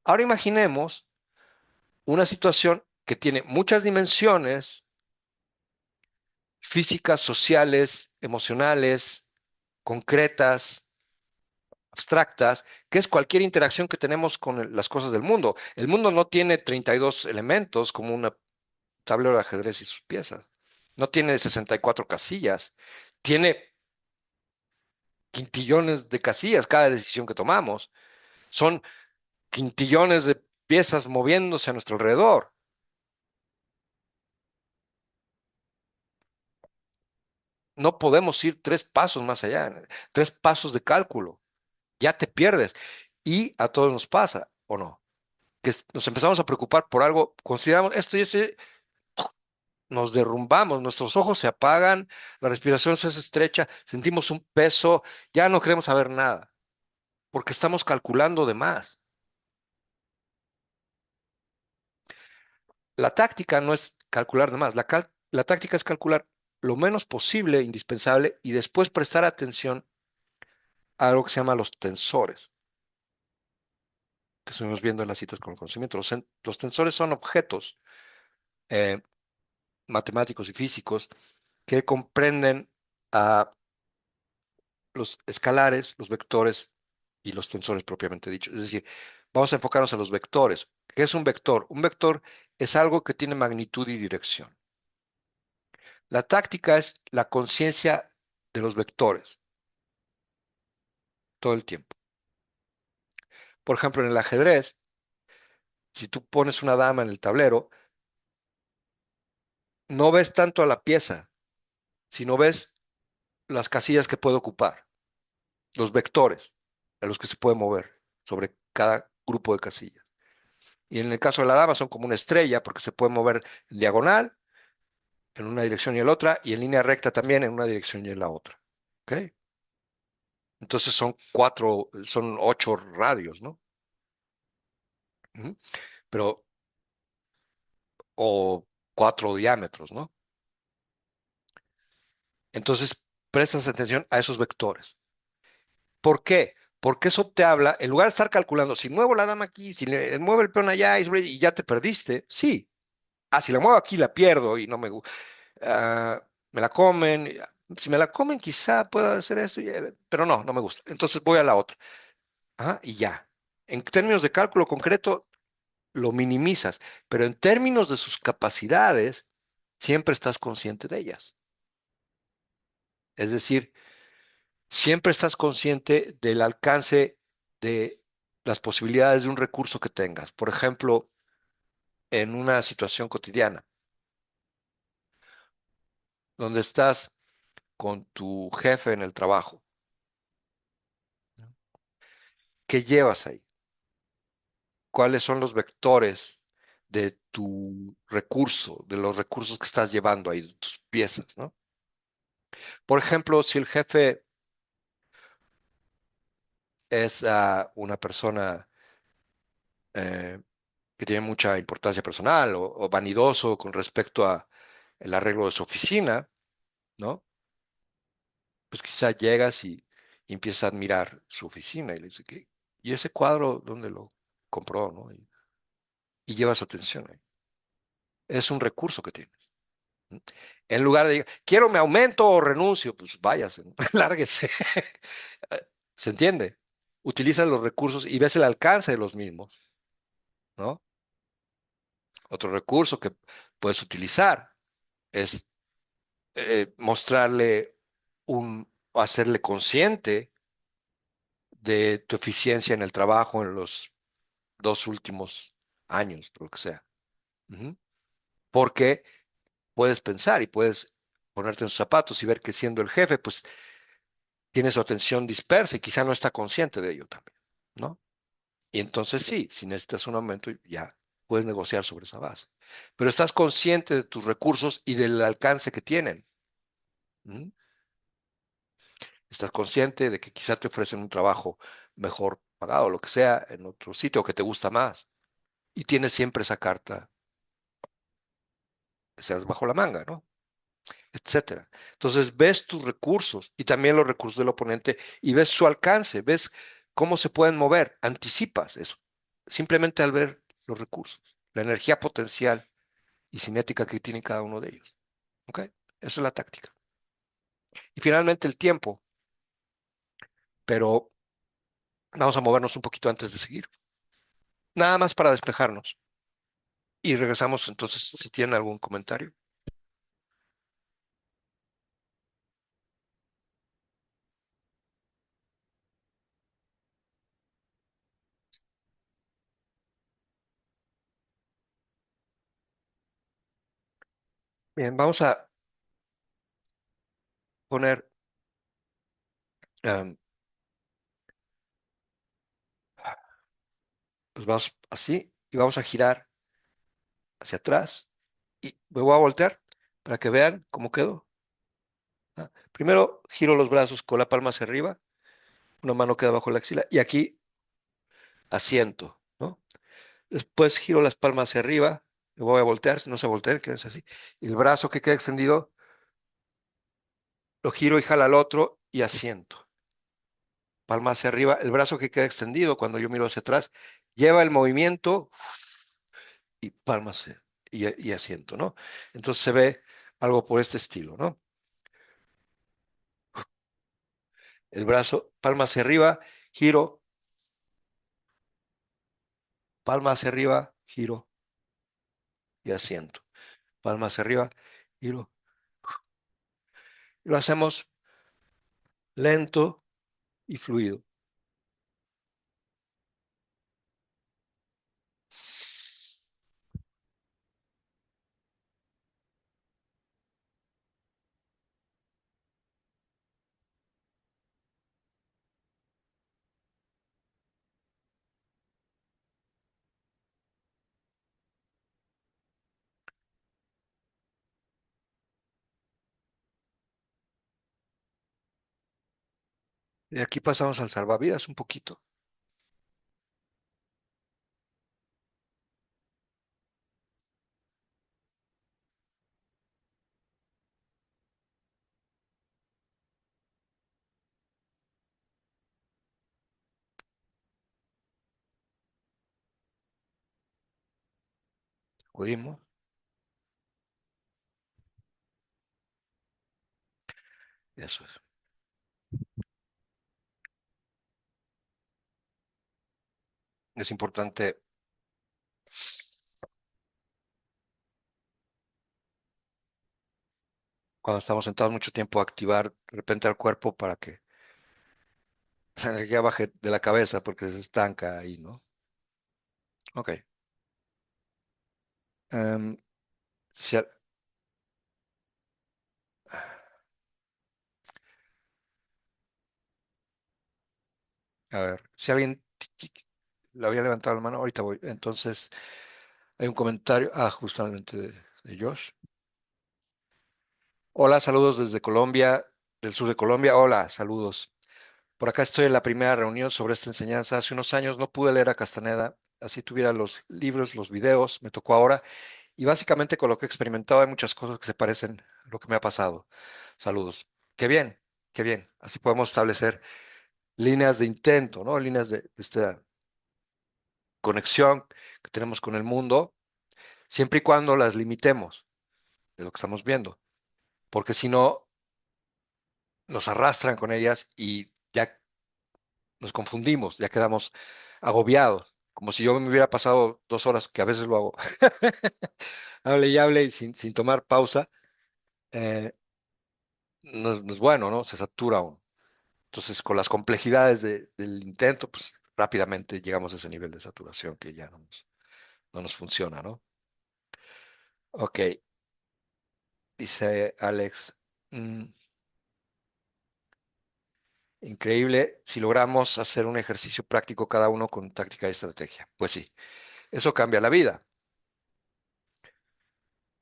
Ahora imaginemos una situación que tiene muchas dimensiones físicas, sociales, emocionales, concretas, abstractas, que es cualquier interacción que tenemos con las cosas del mundo. El mundo no tiene 32 elementos como un tablero de ajedrez y sus piezas. No tiene 64 casillas. Tiene quintillones de casillas cada decisión que tomamos. Son quintillones de piezas moviéndose a nuestro alrededor. No podemos ir tres pasos más allá, tres pasos de cálculo. Ya te pierdes. Y a todos nos pasa, ¿o no? Que nos empezamos a preocupar por algo, consideramos esto y ese, nos derrumbamos, nuestros ojos se apagan, la respiración se hace estrecha, sentimos un peso, ya no queremos saber nada, porque estamos calculando de más. La táctica no es calcular de más, la táctica es calcular lo menos posible, indispensable, y después prestar atención a algo que se llama los tensores, que estuvimos viendo en las citas con el conocimiento. Los tensores son objetos eh, matemáticos y físicos que comprenden a los escalares, los vectores y los tensores propiamente dichos. Es decir, vamos a enfocarnos en los vectores. ¿Qué es un vector? Un vector es algo que tiene magnitud y dirección. La táctica es la conciencia de los vectores todo el tiempo. Por ejemplo, en el ajedrez, si tú pones una dama en el tablero, no ves tanto a la pieza, sino ves las casillas que puede ocupar, los vectores a los que se puede mover sobre cada grupo de casillas. Y en el caso de la dama son como una estrella porque se puede mover en diagonal, en una dirección y en la otra, y en línea recta también en una dirección y en la otra. ¿Ok? Entonces son 8 radios, ¿no? Ujú. Pero, o 4 diámetros, ¿no? Entonces, prestas atención a esos vectores. ¿Por qué? Porque eso te habla, en lugar de estar calculando, si muevo la dama aquí, si le muevo el peón allá y ya te perdiste, sí. Ah, si la muevo aquí la pierdo y no me la comen. Si me la comen, quizá pueda hacer esto, pero no, no me gusta. Entonces voy a la otra. Ajá, y ya. En términos de cálculo concreto, lo minimizas, pero en términos de sus capacidades, siempre estás consciente de ellas. Es decir, siempre estás consciente del alcance de las posibilidades de un recurso que tengas. Por ejemplo, en una situación cotidiana, donde estás con tu jefe en el trabajo. ¿Qué llevas ahí? ¿Cuáles son los vectores de tu recurso, de los recursos que estás llevando ahí, de tus piezas, ¿no? Por ejemplo, si el jefe es una persona eh, que tiene mucha importancia personal o vanidoso con respecto a el arreglo de su oficina, ¿no? Pues quizá llegas y empiezas a admirar su oficina y le dices, ¿y ese cuadro dónde lo compró, ¿no? Y lleva su atención ahí. Es un recurso que tienes. ¿No? En lugar de, quiero me aumento o renuncio, pues váyase, ¿no? Lárguese. ¿Se entiende? Utilizas los recursos y ves el alcance de los mismos, ¿no? Otro recurso que puedes utilizar es mostrarle o hacerle consciente de tu eficiencia en el trabajo en los 2 últimos años, por lo que sea. Ujú. Porque puedes pensar y puedes ponerte en sus zapatos y ver que siendo el jefe, pues tiene su atención dispersa y quizá no está consciente de ello también, ¿no? Y entonces sí, si necesitas un aumento, ya puedes negociar sobre esa base. Pero estás consciente de tus recursos y del alcance que tienen. ¿Mm? Estás consciente de que quizá te ofrecen un trabajo mejor pagado, lo que sea, en otro sitio que te gusta más. Y tienes siempre esa carta, que seas bajo la manga, ¿no? Etcétera. Entonces ves tus recursos y también los recursos del oponente y ves su alcance, ves cómo se pueden mover, anticipas eso, simplemente al ver los recursos, la energía potencial y cinética que tiene cada uno de ellos. ¿Ok? Esa es la táctica. Y finalmente el tiempo, pero vamos a movernos un poquito antes de seguir. Nada más para despejarnos. Y regresamos entonces si tienen algún comentario. Bien, vamos a poner, um, pues vamos así y vamos a girar hacia atrás y me voy a voltear para que vean cómo quedó. Primero giro los brazos con la palma hacia arriba, una mano queda bajo la axila y aquí asiento, ¿no? Después giro las palmas hacia arriba, me voy a voltear, si no se voltea, quédense así. Y el brazo que queda extendido, lo giro y jala al otro y asiento. Palma hacia arriba, el brazo que queda extendido cuando yo miro hacia atrás, lleva el movimiento y palmas y asiento, ¿no? Entonces se ve algo por este estilo, ¿no? El brazo, palma hacia arriba, giro, palma hacia arriba, giro y asiento. Palma hacia arriba, giro. Y lo hacemos lento y fluido. Y aquí pasamos al salvavidas un poquito. Acudimos. Eso es. Es importante cuando estamos sentados mucho tiempo activar de repente al cuerpo para que la energía baje de la cabeza porque se estanca ahí, ¿no? Ok. Em, si a, a ver, si alguien la había levantado la mano, ahorita voy. Entonces, hay un comentario, justamente de Josh. Hola, saludos desde Colombia, del sur de Colombia. Hola, saludos. Por acá estoy en la primera reunión sobre esta enseñanza. Hace unos años no pude leer a Castaneda, así tuviera los libros, los videos, me tocó ahora. Y básicamente con lo que he experimentado hay muchas cosas que se parecen a lo que me ha pasado. Saludos. Qué bien, qué bien. Así podemos establecer líneas de intento, ¿no? Líneas de esta conexión que tenemos con el mundo, siempre y cuando las limitemos de lo que estamos viendo. Porque si no, nos arrastran con ellas y ya nos confundimos, ya quedamos agobiados, como si yo me hubiera pasado 2 horas, que a veces lo hago, hable y hable y sin tomar pausa, eh, no es bueno, ¿no? Se satura uno. Entonces, con las complejidades del intento, pues rápidamente llegamos a ese nivel de saturación que ya no nos funciona, ¿no? Ok, dice Alex, mm, increíble si logramos hacer un ejercicio práctico cada uno con táctica y estrategia. Pues sí, eso cambia la vida.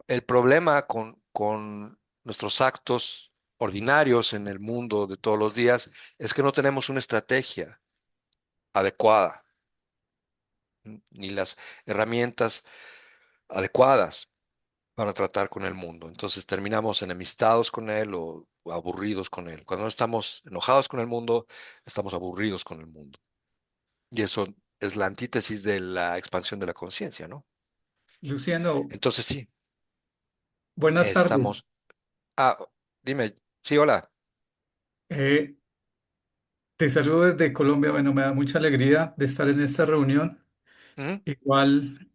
El problema con nuestros actos ordinarios en el mundo de todos los días es que no tenemos una estrategia adecuada, ni las herramientas adecuadas para tratar con el mundo. Entonces terminamos enemistados con él o aburridos con él. Cuando no estamos enojados con el mundo, estamos aburridos con el mundo. Y eso es la antítesis de la expansión de la conciencia, ¿no? Luciano, Entonces sí, buenas tardes. estamos... Ah, dime, sí, hola. Eh, Te saludo desde Colombia. Bueno, me da mucha alegría de estar en esta reunión. Ujú, Igual,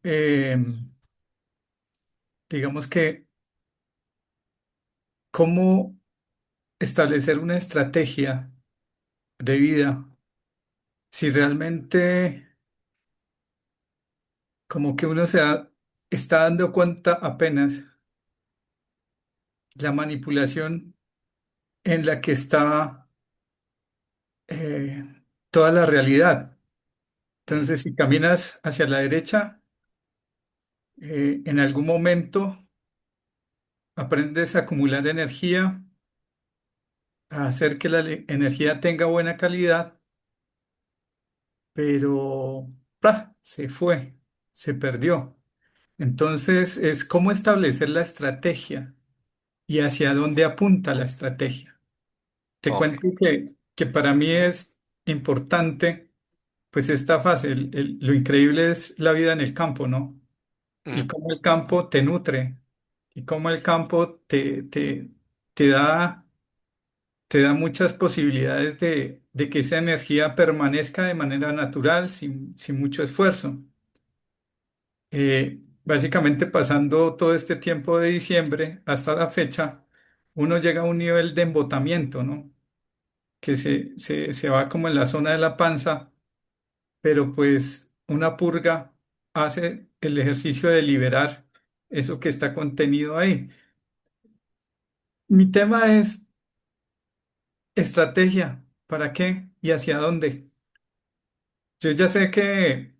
digamos que, ¿cómo establecer una estrategia de vida si realmente como que está dando cuenta apenas la manipulación en la que está eh, toda la realidad? ujú, Entonces, si caminas hacia la derecha, en algún momento aprendes a acumular energía, a hacer que energía tenga buena calidad, pero ¡plá! Se fue, se perdió. Entonces es cómo establecer la estrategia y hacia dónde apunta la estrategia. Te ok. cuento que para mí Ujú, es importante, pues esta fase, lo increíble es la vida en el campo, ¿no? Y ujú, cómo el campo te nutre y cómo el campo te te da muchas posibilidades de que esa energía permanezca de manera natural, sin mucho esfuerzo. Básicamente pasando todo este tiempo de diciembre hasta la fecha, uno llega a un nivel de embotamiento, ¿no? Que se va como en la zona de la panza, pero pues una purga hace el ejercicio de liberar eso que está contenido ahí. Mi tema es estrategia. ¿Para qué y hacia dónde? Yo ya sé que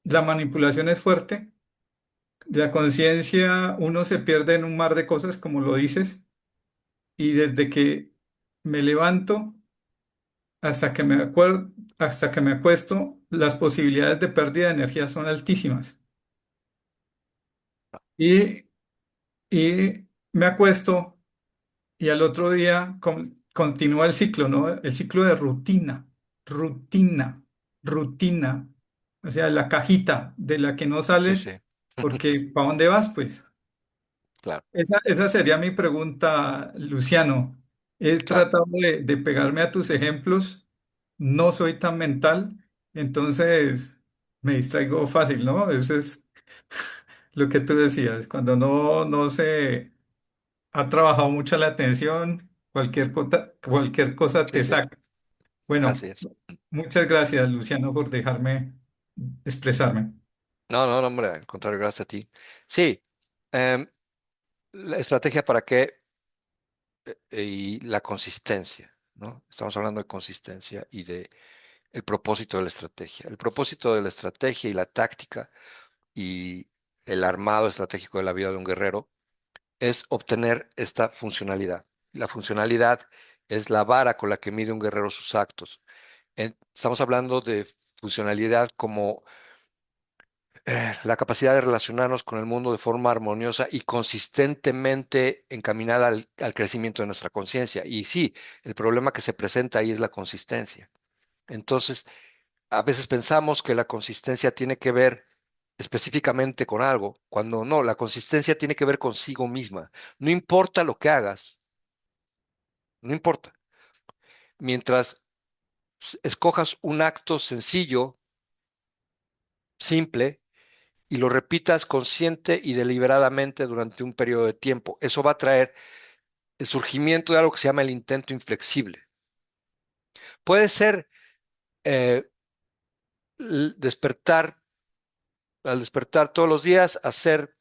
la manipulación es fuerte, la conciencia, uno se pierde en un mar de cosas, como lo dices, y desde que me levanto hasta que me acuesto, las posibilidades de pérdida de energía son altísimas. Y, y me acuesto y al otro día continúa el ciclo, ¿no? El ciclo de rutina, rutina. O sea, la cajita de la que no sí, sales sí. porque ¿para dónde vas, pues? Claro, Esa sería mi pregunta, Luciano. He claro. tratado de pegarme a tus ejemplos, no soy tan mental, entonces me distraigo fácil, ¿no? Ese es lo que tú decías, cuando no se ha trabajado mucho la atención, cualquier cosa Sí, te sí. saca. Bueno, Así es. muchas gracias, Luciano, por dejarme expresarme. No, hombre, al contrario, gracias a ti. Sí, em, la estrategia para qué y la consistencia, ¿no? Estamos hablando de consistencia y de el propósito de la estrategia. El propósito de la estrategia y la táctica y el armado estratégico de la vida de un guerrero es obtener esta funcionalidad. La funcionalidad es la vara con la que mide un guerrero sus actos. Estamos hablando de funcionalidad como la capacidad de relacionarnos con el mundo de forma armoniosa y consistentemente encaminada al crecimiento de nuestra conciencia. Y sí, el problema que se presenta ahí es la consistencia. Entonces, a veces pensamos que la consistencia tiene que ver específicamente con algo, cuando no, la consistencia tiene que ver consigo misma. No importa lo que hagas, no importa. Mientras escojas un acto sencillo, simple, y lo repitas consciente y deliberadamente durante un periodo de tiempo, eso va a traer el surgimiento de algo que se llama el intento inflexible. Puede ser eh, despertar, al despertar todos los días, hacer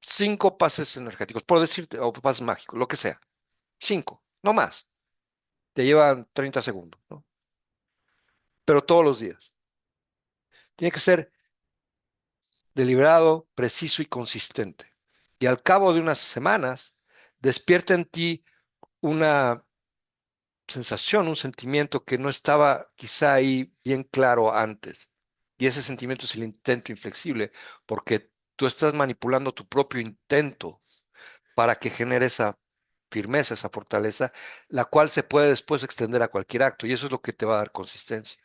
5 pases energéticos, por decirte, o pases mágicos, lo que sea. 5, no más. Te llevan 30 segundos, ¿no? Pero todos los días. Tiene que ser deliberado, preciso y consistente. Y al cabo de unas semanas, despierta en ti una sensación, un sentimiento que no estaba quizá ahí bien claro antes. Y ese sentimiento es el intento inflexible, porque tú estás manipulando tu propio intento para que genere esa firmeza, esa fortaleza, la cual se puede después extender a cualquier acto, y eso es lo que te va a dar consistencia.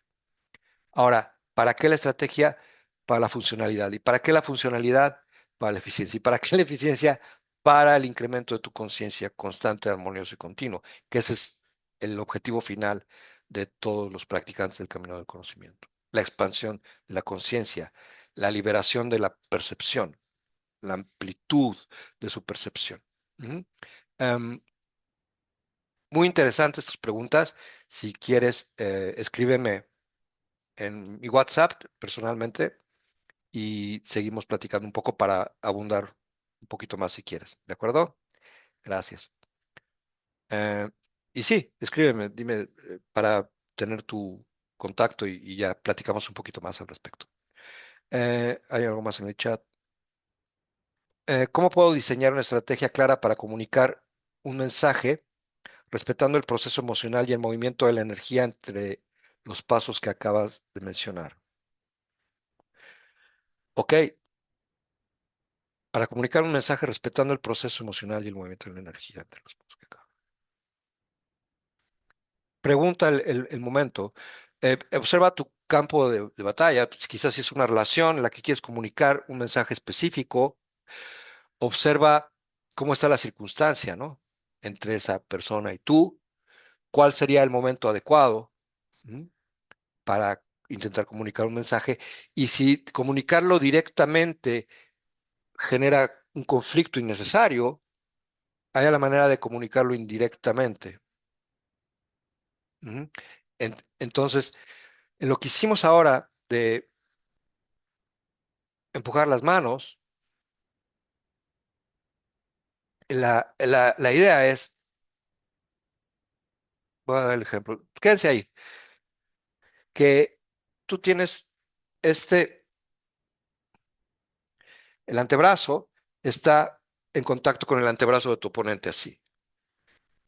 Ahora, ¿para qué la estrategia? Para la funcionalidad. ¿Y para qué la funcionalidad? Para la eficiencia. ¿Y para qué la eficiencia? Para el incremento de tu conciencia constante, armonioso y continuo, que ese es el objetivo final de todos los practicantes del camino del conocimiento. La expansión de la conciencia, la liberación de la percepción, la amplitud de su percepción. Ujú. Em, Muy interesantes tus preguntas. Si quieres, escríbeme en mi WhatsApp personalmente y seguimos platicando un poco para abundar un poquito más si quieres. ¿De acuerdo? Gracias. Eh, y sí, escríbeme, dime para tener tu contacto y ya platicamos un poquito más al respecto. ¿Hay algo más en el chat? ¿Cómo puedo diseñar una estrategia clara para comunicar un mensaje respetando el proceso emocional y el movimiento de la energía entre los pasos que acabas de mencionar? Ok, para comunicar un mensaje respetando el proceso emocional y el movimiento de la energía entre los pasos que acabas. Pregunta el momento. Observa tu campo de batalla. Pues, quizás si es una relación en la que quieres comunicar un mensaje específico, observa cómo está la circunstancia, ¿no? Entre esa persona y tú. ¿Cuál sería el momento adecuado? ¿M? Para intentar comunicar un mensaje? Y si comunicarlo directamente genera un conflicto innecesario, hay la manera de comunicarlo indirectamente. Ujú. Entonces, en lo que hicimos ahora de empujar las manos, la idea es, voy a dar el ejemplo, quédense ahí, que tú tienes este, el antebrazo está en contacto con el antebrazo de tu oponente así,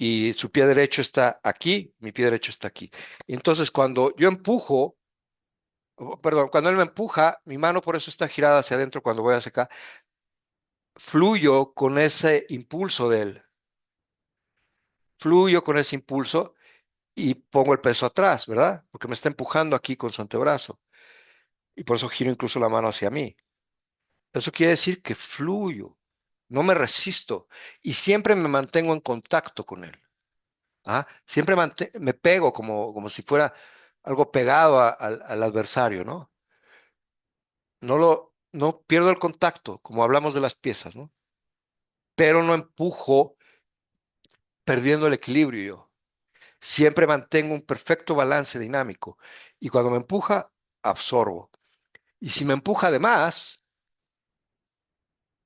y su pie derecho está aquí, mi pie derecho está aquí. Entonces, cuando yo empujo, perdón, cuando él me empuja, mi mano por eso está girada hacia adentro cuando voy hacia acá, fluyo con ese impulso de él, fluyo con ese impulso y pongo el peso atrás, ¿verdad? Porque me está empujando aquí con su antebrazo y por eso giro incluso la mano hacia mí. Eso quiere decir que fluyo, no me resisto y siempre me mantengo en contacto con él. ¿Ah? Siempre me pego como si fuera algo pegado al adversario, ¿no? No pierdo el contacto, como hablamos de las piezas, ¿no? Pero no empujo perdiendo el equilibrio yo. Siempre mantengo un perfecto balance dinámico y cuando me empuja, absorbo. Y si me empuja de más,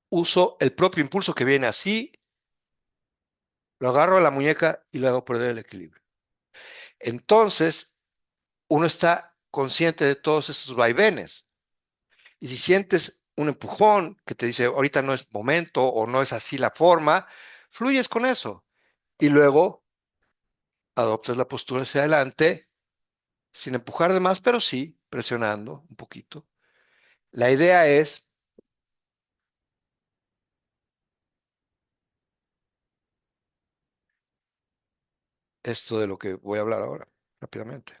uso el propio impulso que viene así, lo agarro a la muñeca y le hago perder el equilibrio. Entonces, uno está consciente de todos estos vaivenes. Y si sientes un empujón que te dice, ahorita no es momento o no es así la forma, fluyes con eso. Y luego adoptas la postura hacia adelante, sin empujar de más, pero sí presionando un poquito. La idea es esto de lo que voy a hablar ahora, rápidamente.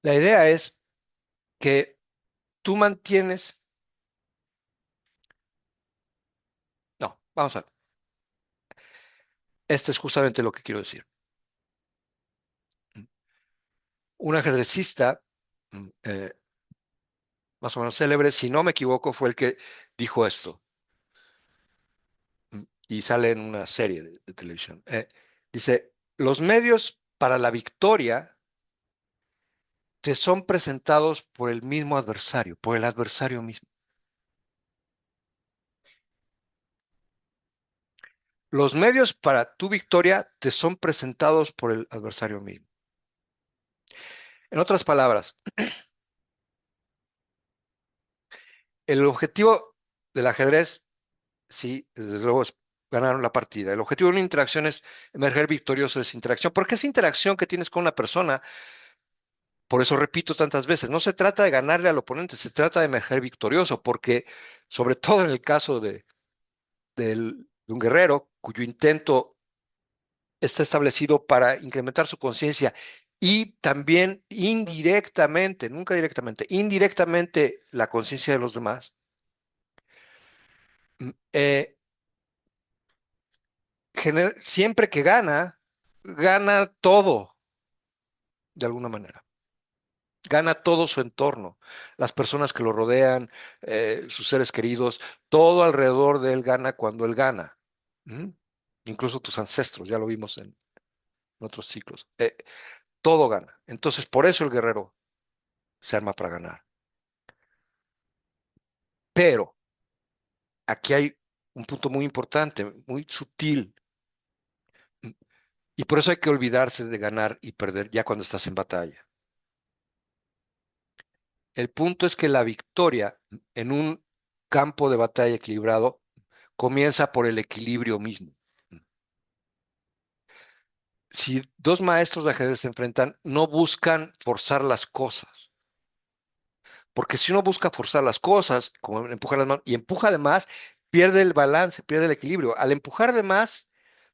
La idea es que tú mantienes, no, vamos a ver, esto es justamente lo que quiero decir. Un ajedrecista, más o menos célebre, si no me equivoco, fue el que dijo esto, y sale en una serie de televisión. Dice, los medios para la victoria te son presentados por el mismo adversario, por el adversario mismo. Los medios para tu victoria te son presentados por el adversario mismo. En otras palabras, el objetivo del ajedrez, sí, desde luego es ganar la partida. El objetivo de una interacción es emerger victorioso de esa interacción, porque esa interacción que tienes con una persona, por eso repito tantas veces, no se trata de ganarle al oponente, se trata de emerger victorioso, porque sobre todo en el caso de un guerrero cuyo intento está establecido para incrementar su conciencia y también indirectamente, nunca directamente, indirectamente la conciencia de los demás, siempre que gana, gana todo de alguna manera. Gana todo su entorno, las personas que lo rodean, sus seres queridos, todo alrededor de él gana cuando él gana. ¿Mm? Incluso tus ancestros, ya lo vimos en otros ciclos. Todo gana. Entonces, por eso el guerrero se arma para ganar. Pero aquí hay un punto muy importante, muy sutil, y por eso hay que olvidarse de ganar y perder ya cuando estás en batalla. El punto es que la victoria en un campo de batalla equilibrado comienza por el equilibrio mismo. Si dos maestros de ajedrez se enfrentan, no buscan forzar las cosas, porque si uno busca forzar las cosas, como empujar las manos, y empuja de más, pierde el balance, pierde el equilibrio. Al empujar de más,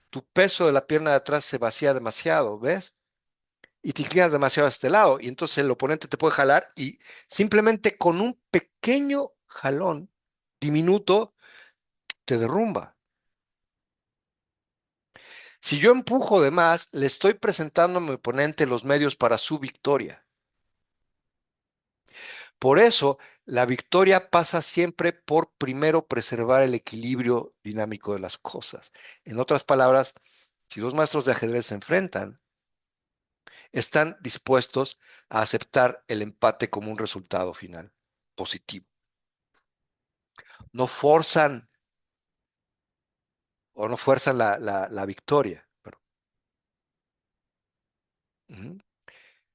tu peso de la pierna de atrás se vacía demasiado, ¿ves? Y te inclinas demasiado a este lado, y entonces el oponente te puede jalar y simplemente con un pequeño jalón diminuto te derrumba. Si yo empujo de más, le estoy presentando a mi oponente los medios para su victoria. Por eso, la victoria pasa siempre por primero preservar el equilibrio dinámico de las cosas. En otras palabras, si dos maestros de ajedrez se enfrentan, están dispuestos a aceptar el empate como un resultado final positivo. No forzan o no fuerzan la victoria. Ujú.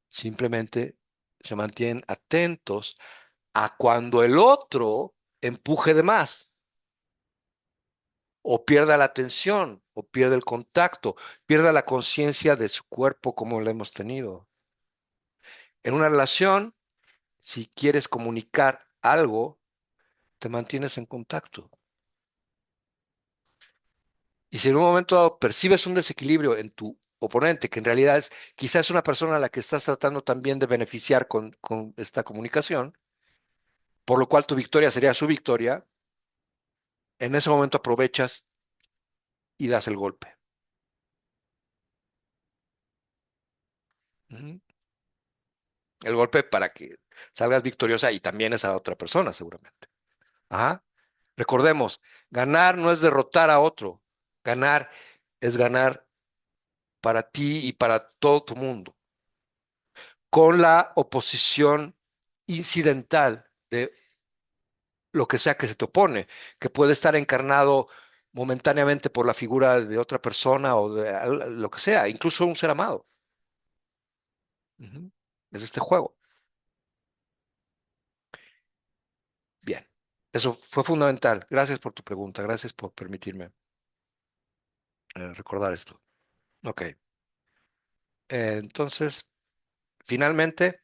Simplemente se mantienen atentos a cuando el otro empuje de más o pierda la atención o pierda el contacto, pierda la conciencia de su cuerpo como lo hemos tenido. En una relación, si quieres comunicar algo, te mantienes en contacto. Y si en un momento dado percibes un desequilibrio en tu oponente, que en realidad es quizás una persona a la que estás tratando también de beneficiar con esta comunicación, por lo cual tu victoria sería su victoria, en ese momento aprovechas y das el golpe. Ujú. El golpe para que salgas victoriosa y también esa otra persona, seguramente. Ajá. Recordemos, ganar no es derrotar a otro. Ganar es ganar para ti y para todo tu mundo, con la oposición incidental de lo que sea que se te opone, que puede estar encarnado momentáneamente por la figura de otra persona o de lo que sea, incluso un ser amado. Ujú. Es este juego. Bien. Eso fue fundamental. Gracias por tu pregunta. Gracias por permitirme recordar esto. Ok. Entonces, finalmente,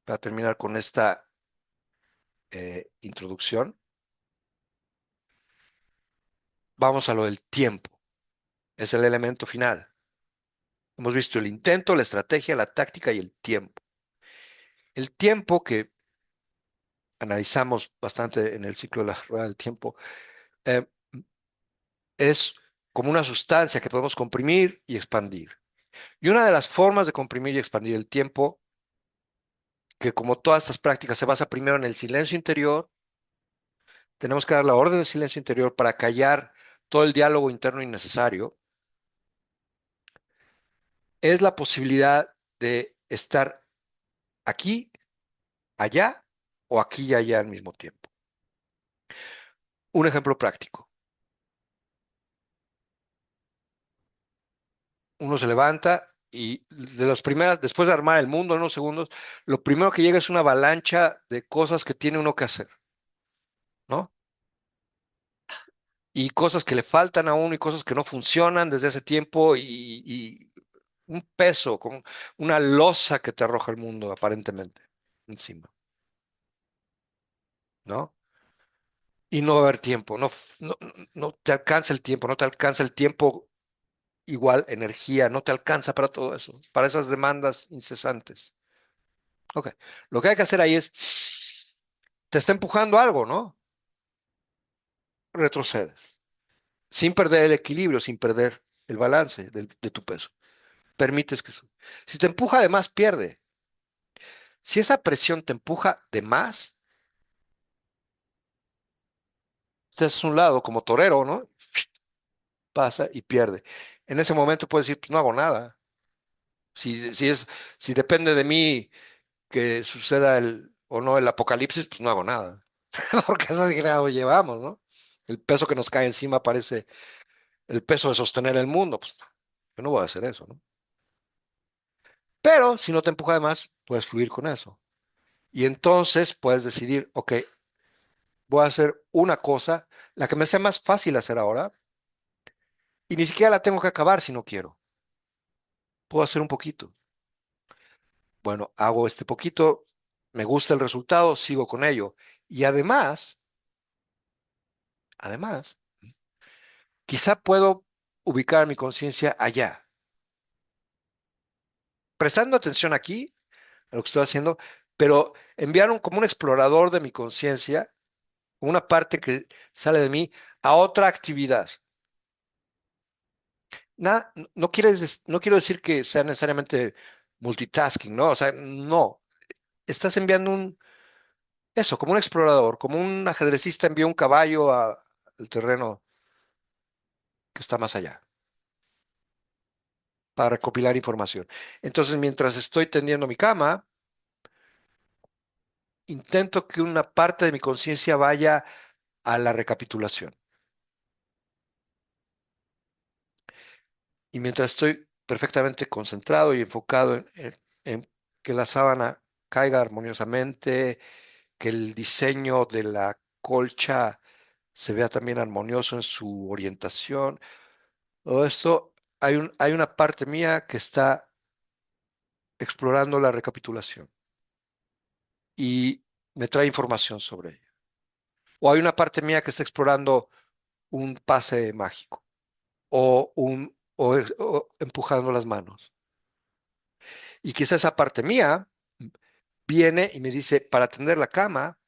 para terminar con esta introducción, vamos a lo del tiempo. Es el elemento final. Hemos visto el intento, la estrategia, la táctica y el tiempo. El tiempo que analizamos bastante en el ciclo de la rueda del tiempo eh, es como una sustancia que podemos comprimir y expandir. Y una de las formas de comprimir y expandir el tiempo, que como todas estas prácticas se basa primero en el silencio interior, tenemos que dar la orden de silencio interior para callar todo el diálogo interno innecesario, es la posibilidad de estar aquí, allá o aquí y allá al mismo tiempo. Un ejemplo práctico. Uno se levanta y de las primeras, después de armar el mundo en unos segundos, lo primero que llega es una avalancha de cosas que tiene uno que hacer, ¿no? Y cosas que le faltan a uno y cosas que no funcionan desde hace tiempo y un peso, como una losa que te arroja el mundo aparentemente encima, ¿no? Y no va a haber tiempo, no, no te alcanza el tiempo, no te alcanza el tiempo igual, energía, no te alcanza para todo eso, para esas demandas incesantes. Ok, lo que hay que hacer ahí es, te está empujando algo, ¿no? Retrocedes, sin perder el equilibrio, sin perder el balance de tu peso. Permites que eso. Si te empuja de más, pierde. Si esa presión te empuja de más, te haces a un lado como torero, ¿no? Pasa y pierde. En ese momento puedes decir, pues no hago nada. Si depende de mí que suceda el o no el apocalipsis, pues no hago nada. Porque a ese grado llevamos, ¿no? El peso que nos cae encima parece el peso de sostener el mundo. Pues yo no voy a hacer eso, ¿no? Pero si no te empuja de más, puedes fluir con eso. Y entonces puedes decidir, ok, voy a hacer una cosa, la que me sea más fácil hacer ahora, y ni siquiera la tengo que acabar si no quiero. Puedo hacer un poquito. Bueno, hago este poquito, me gusta el resultado, sigo con ello. Y además, quizá puedo ubicar mi conciencia allá, prestando atención aquí a lo que estoy haciendo, pero enviar como un explorador de mi conciencia, una parte que sale de mí, a otra actividad. No quiero decir que sea necesariamente multitasking, ¿no? O sea, no. Estás enviando eso, como un explorador, como un ajedrecista envía un caballo al terreno que está más allá para recopilar información. Entonces, mientras estoy tendiendo mi cama, intento que una parte de mi conciencia vaya a la recapitulación. Y mientras estoy perfectamente concentrado y enfocado en que la sábana caiga armoniosamente, que el diseño de la colcha se vea también armonioso en su orientación, todo esto, hay una parte mía que está explorando la recapitulación y me trae información sobre ella. O hay una parte mía que está explorando un pase mágico o empujando las manos. Y quizá esa parte mía viene y me dice, para tender la cama,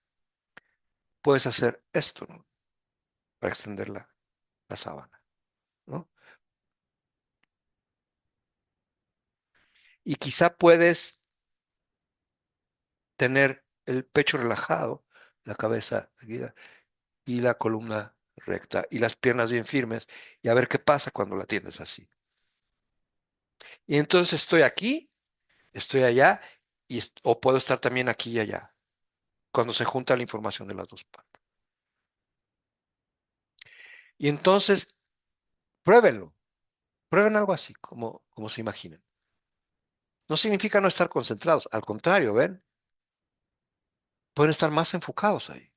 puedes hacer esto, ¿no? Para extender la sábana, ¿no? Y quizá puedes tener el pecho relajado, la cabeza erguida y la columna recta y las piernas bien firmes y a ver qué pasa cuando la tienes así. Y entonces estoy aquí, estoy allá o puedo estar también aquí y allá, cuando se junta la información de las dos partes. Y entonces, pruébenlo, prueben algo así, como se imaginen. No significa no estar concentrados, al contrario, ¿ven? Pueden estar más enfocados ahí.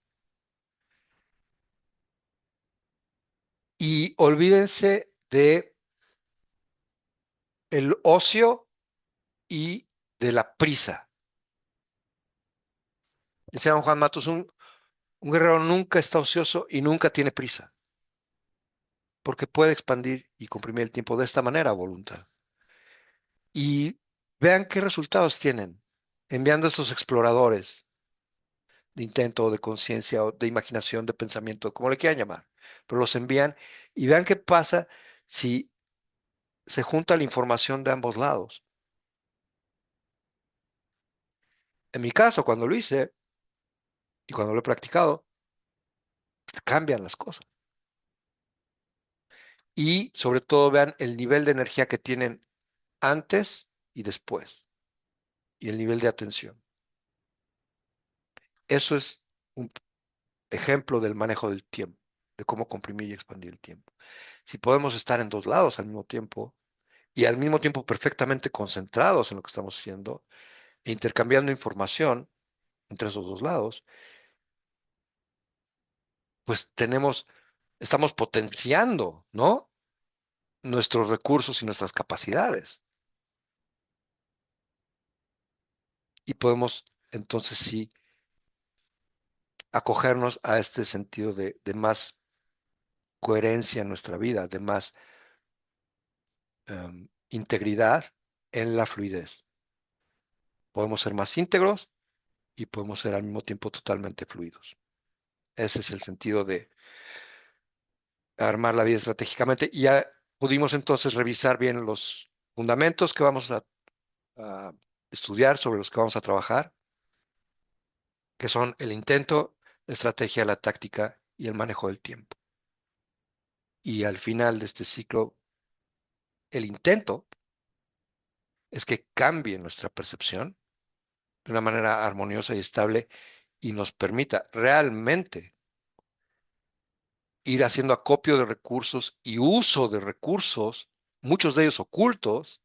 Y olvídense de el ocio y de la prisa. Dice don Juan Matos, un guerrero nunca está ocioso y nunca tiene prisa, porque puede expandir y comprimir el tiempo de esta manera a voluntad. Y vean qué resultados tienen enviando a estos exploradores de intento, o de conciencia, o de imaginación, de pensamiento, como le quieran llamar, pero los envían y vean qué pasa si se junta la información de ambos lados. En mi caso, cuando lo hice y cuando lo he practicado, cambian las cosas. Y sobre todo vean el nivel de energía que tienen antes y después, y el nivel de atención. Eso es un ejemplo del manejo del tiempo, de cómo comprimir y expandir el tiempo. Si podemos estar en dos lados al mismo tiempo y al mismo tiempo perfectamente concentrados en lo que estamos haciendo e intercambiando información entre esos dos lados, pues estamos potenciando, ¿no? Nuestros recursos y nuestras capacidades. Y podemos entonces sí acogernos a este sentido de más coherencia en nuestra vida, de más integridad en la fluidez. Podemos ser más íntegros y podemos ser al mismo tiempo totalmente fluidos. Ese es el sentido de armar la vida estratégicamente. Y ya pudimos entonces revisar bien los fundamentos que vamos a estudiar, sobre los que vamos a trabajar, que son el intento, la estrategia, la táctica y el manejo del tiempo. Y al final de este ciclo, el intento es que cambie nuestra percepción de una manera armoniosa y estable y nos permita realmente ir haciendo acopio de recursos y uso de recursos, muchos de ellos ocultos,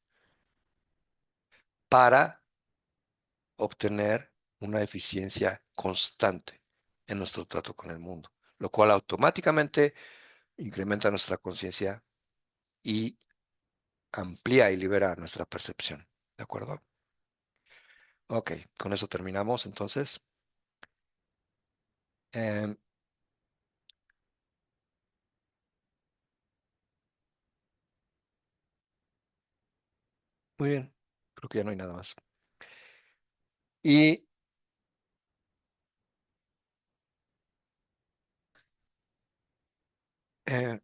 para obtener una eficiencia constante en nuestro trato con el mundo, lo cual automáticamente incrementa nuestra conciencia y amplía y libera nuestra percepción. ¿De acuerdo? Ok, con eso terminamos entonces. Em, Muy bien, creo que ya no hay nada más. Y,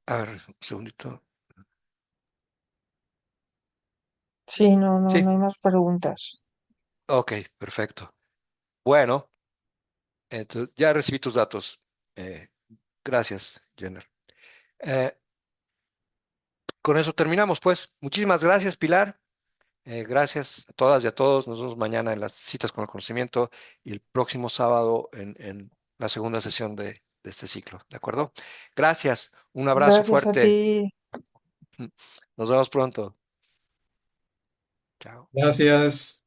a ver, un segundito. Sí, no, no, Sí, no hay más preguntas. ok, perfecto. Bueno, entonces ya recibí tus datos. Eh, Gracias, Jenner. Eh, con eso terminamos, pues. Muchísimas gracias, Pilar. Gracias a todas y a todos. Nos vemos mañana en las citas con el conocimiento y el próximo sábado en la segunda sesión de este ciclo. ¿De acuerdo? Gracias. Un abrazo Gracias a fuerte. ti. Nos vemos pronto. Chao. Gracias.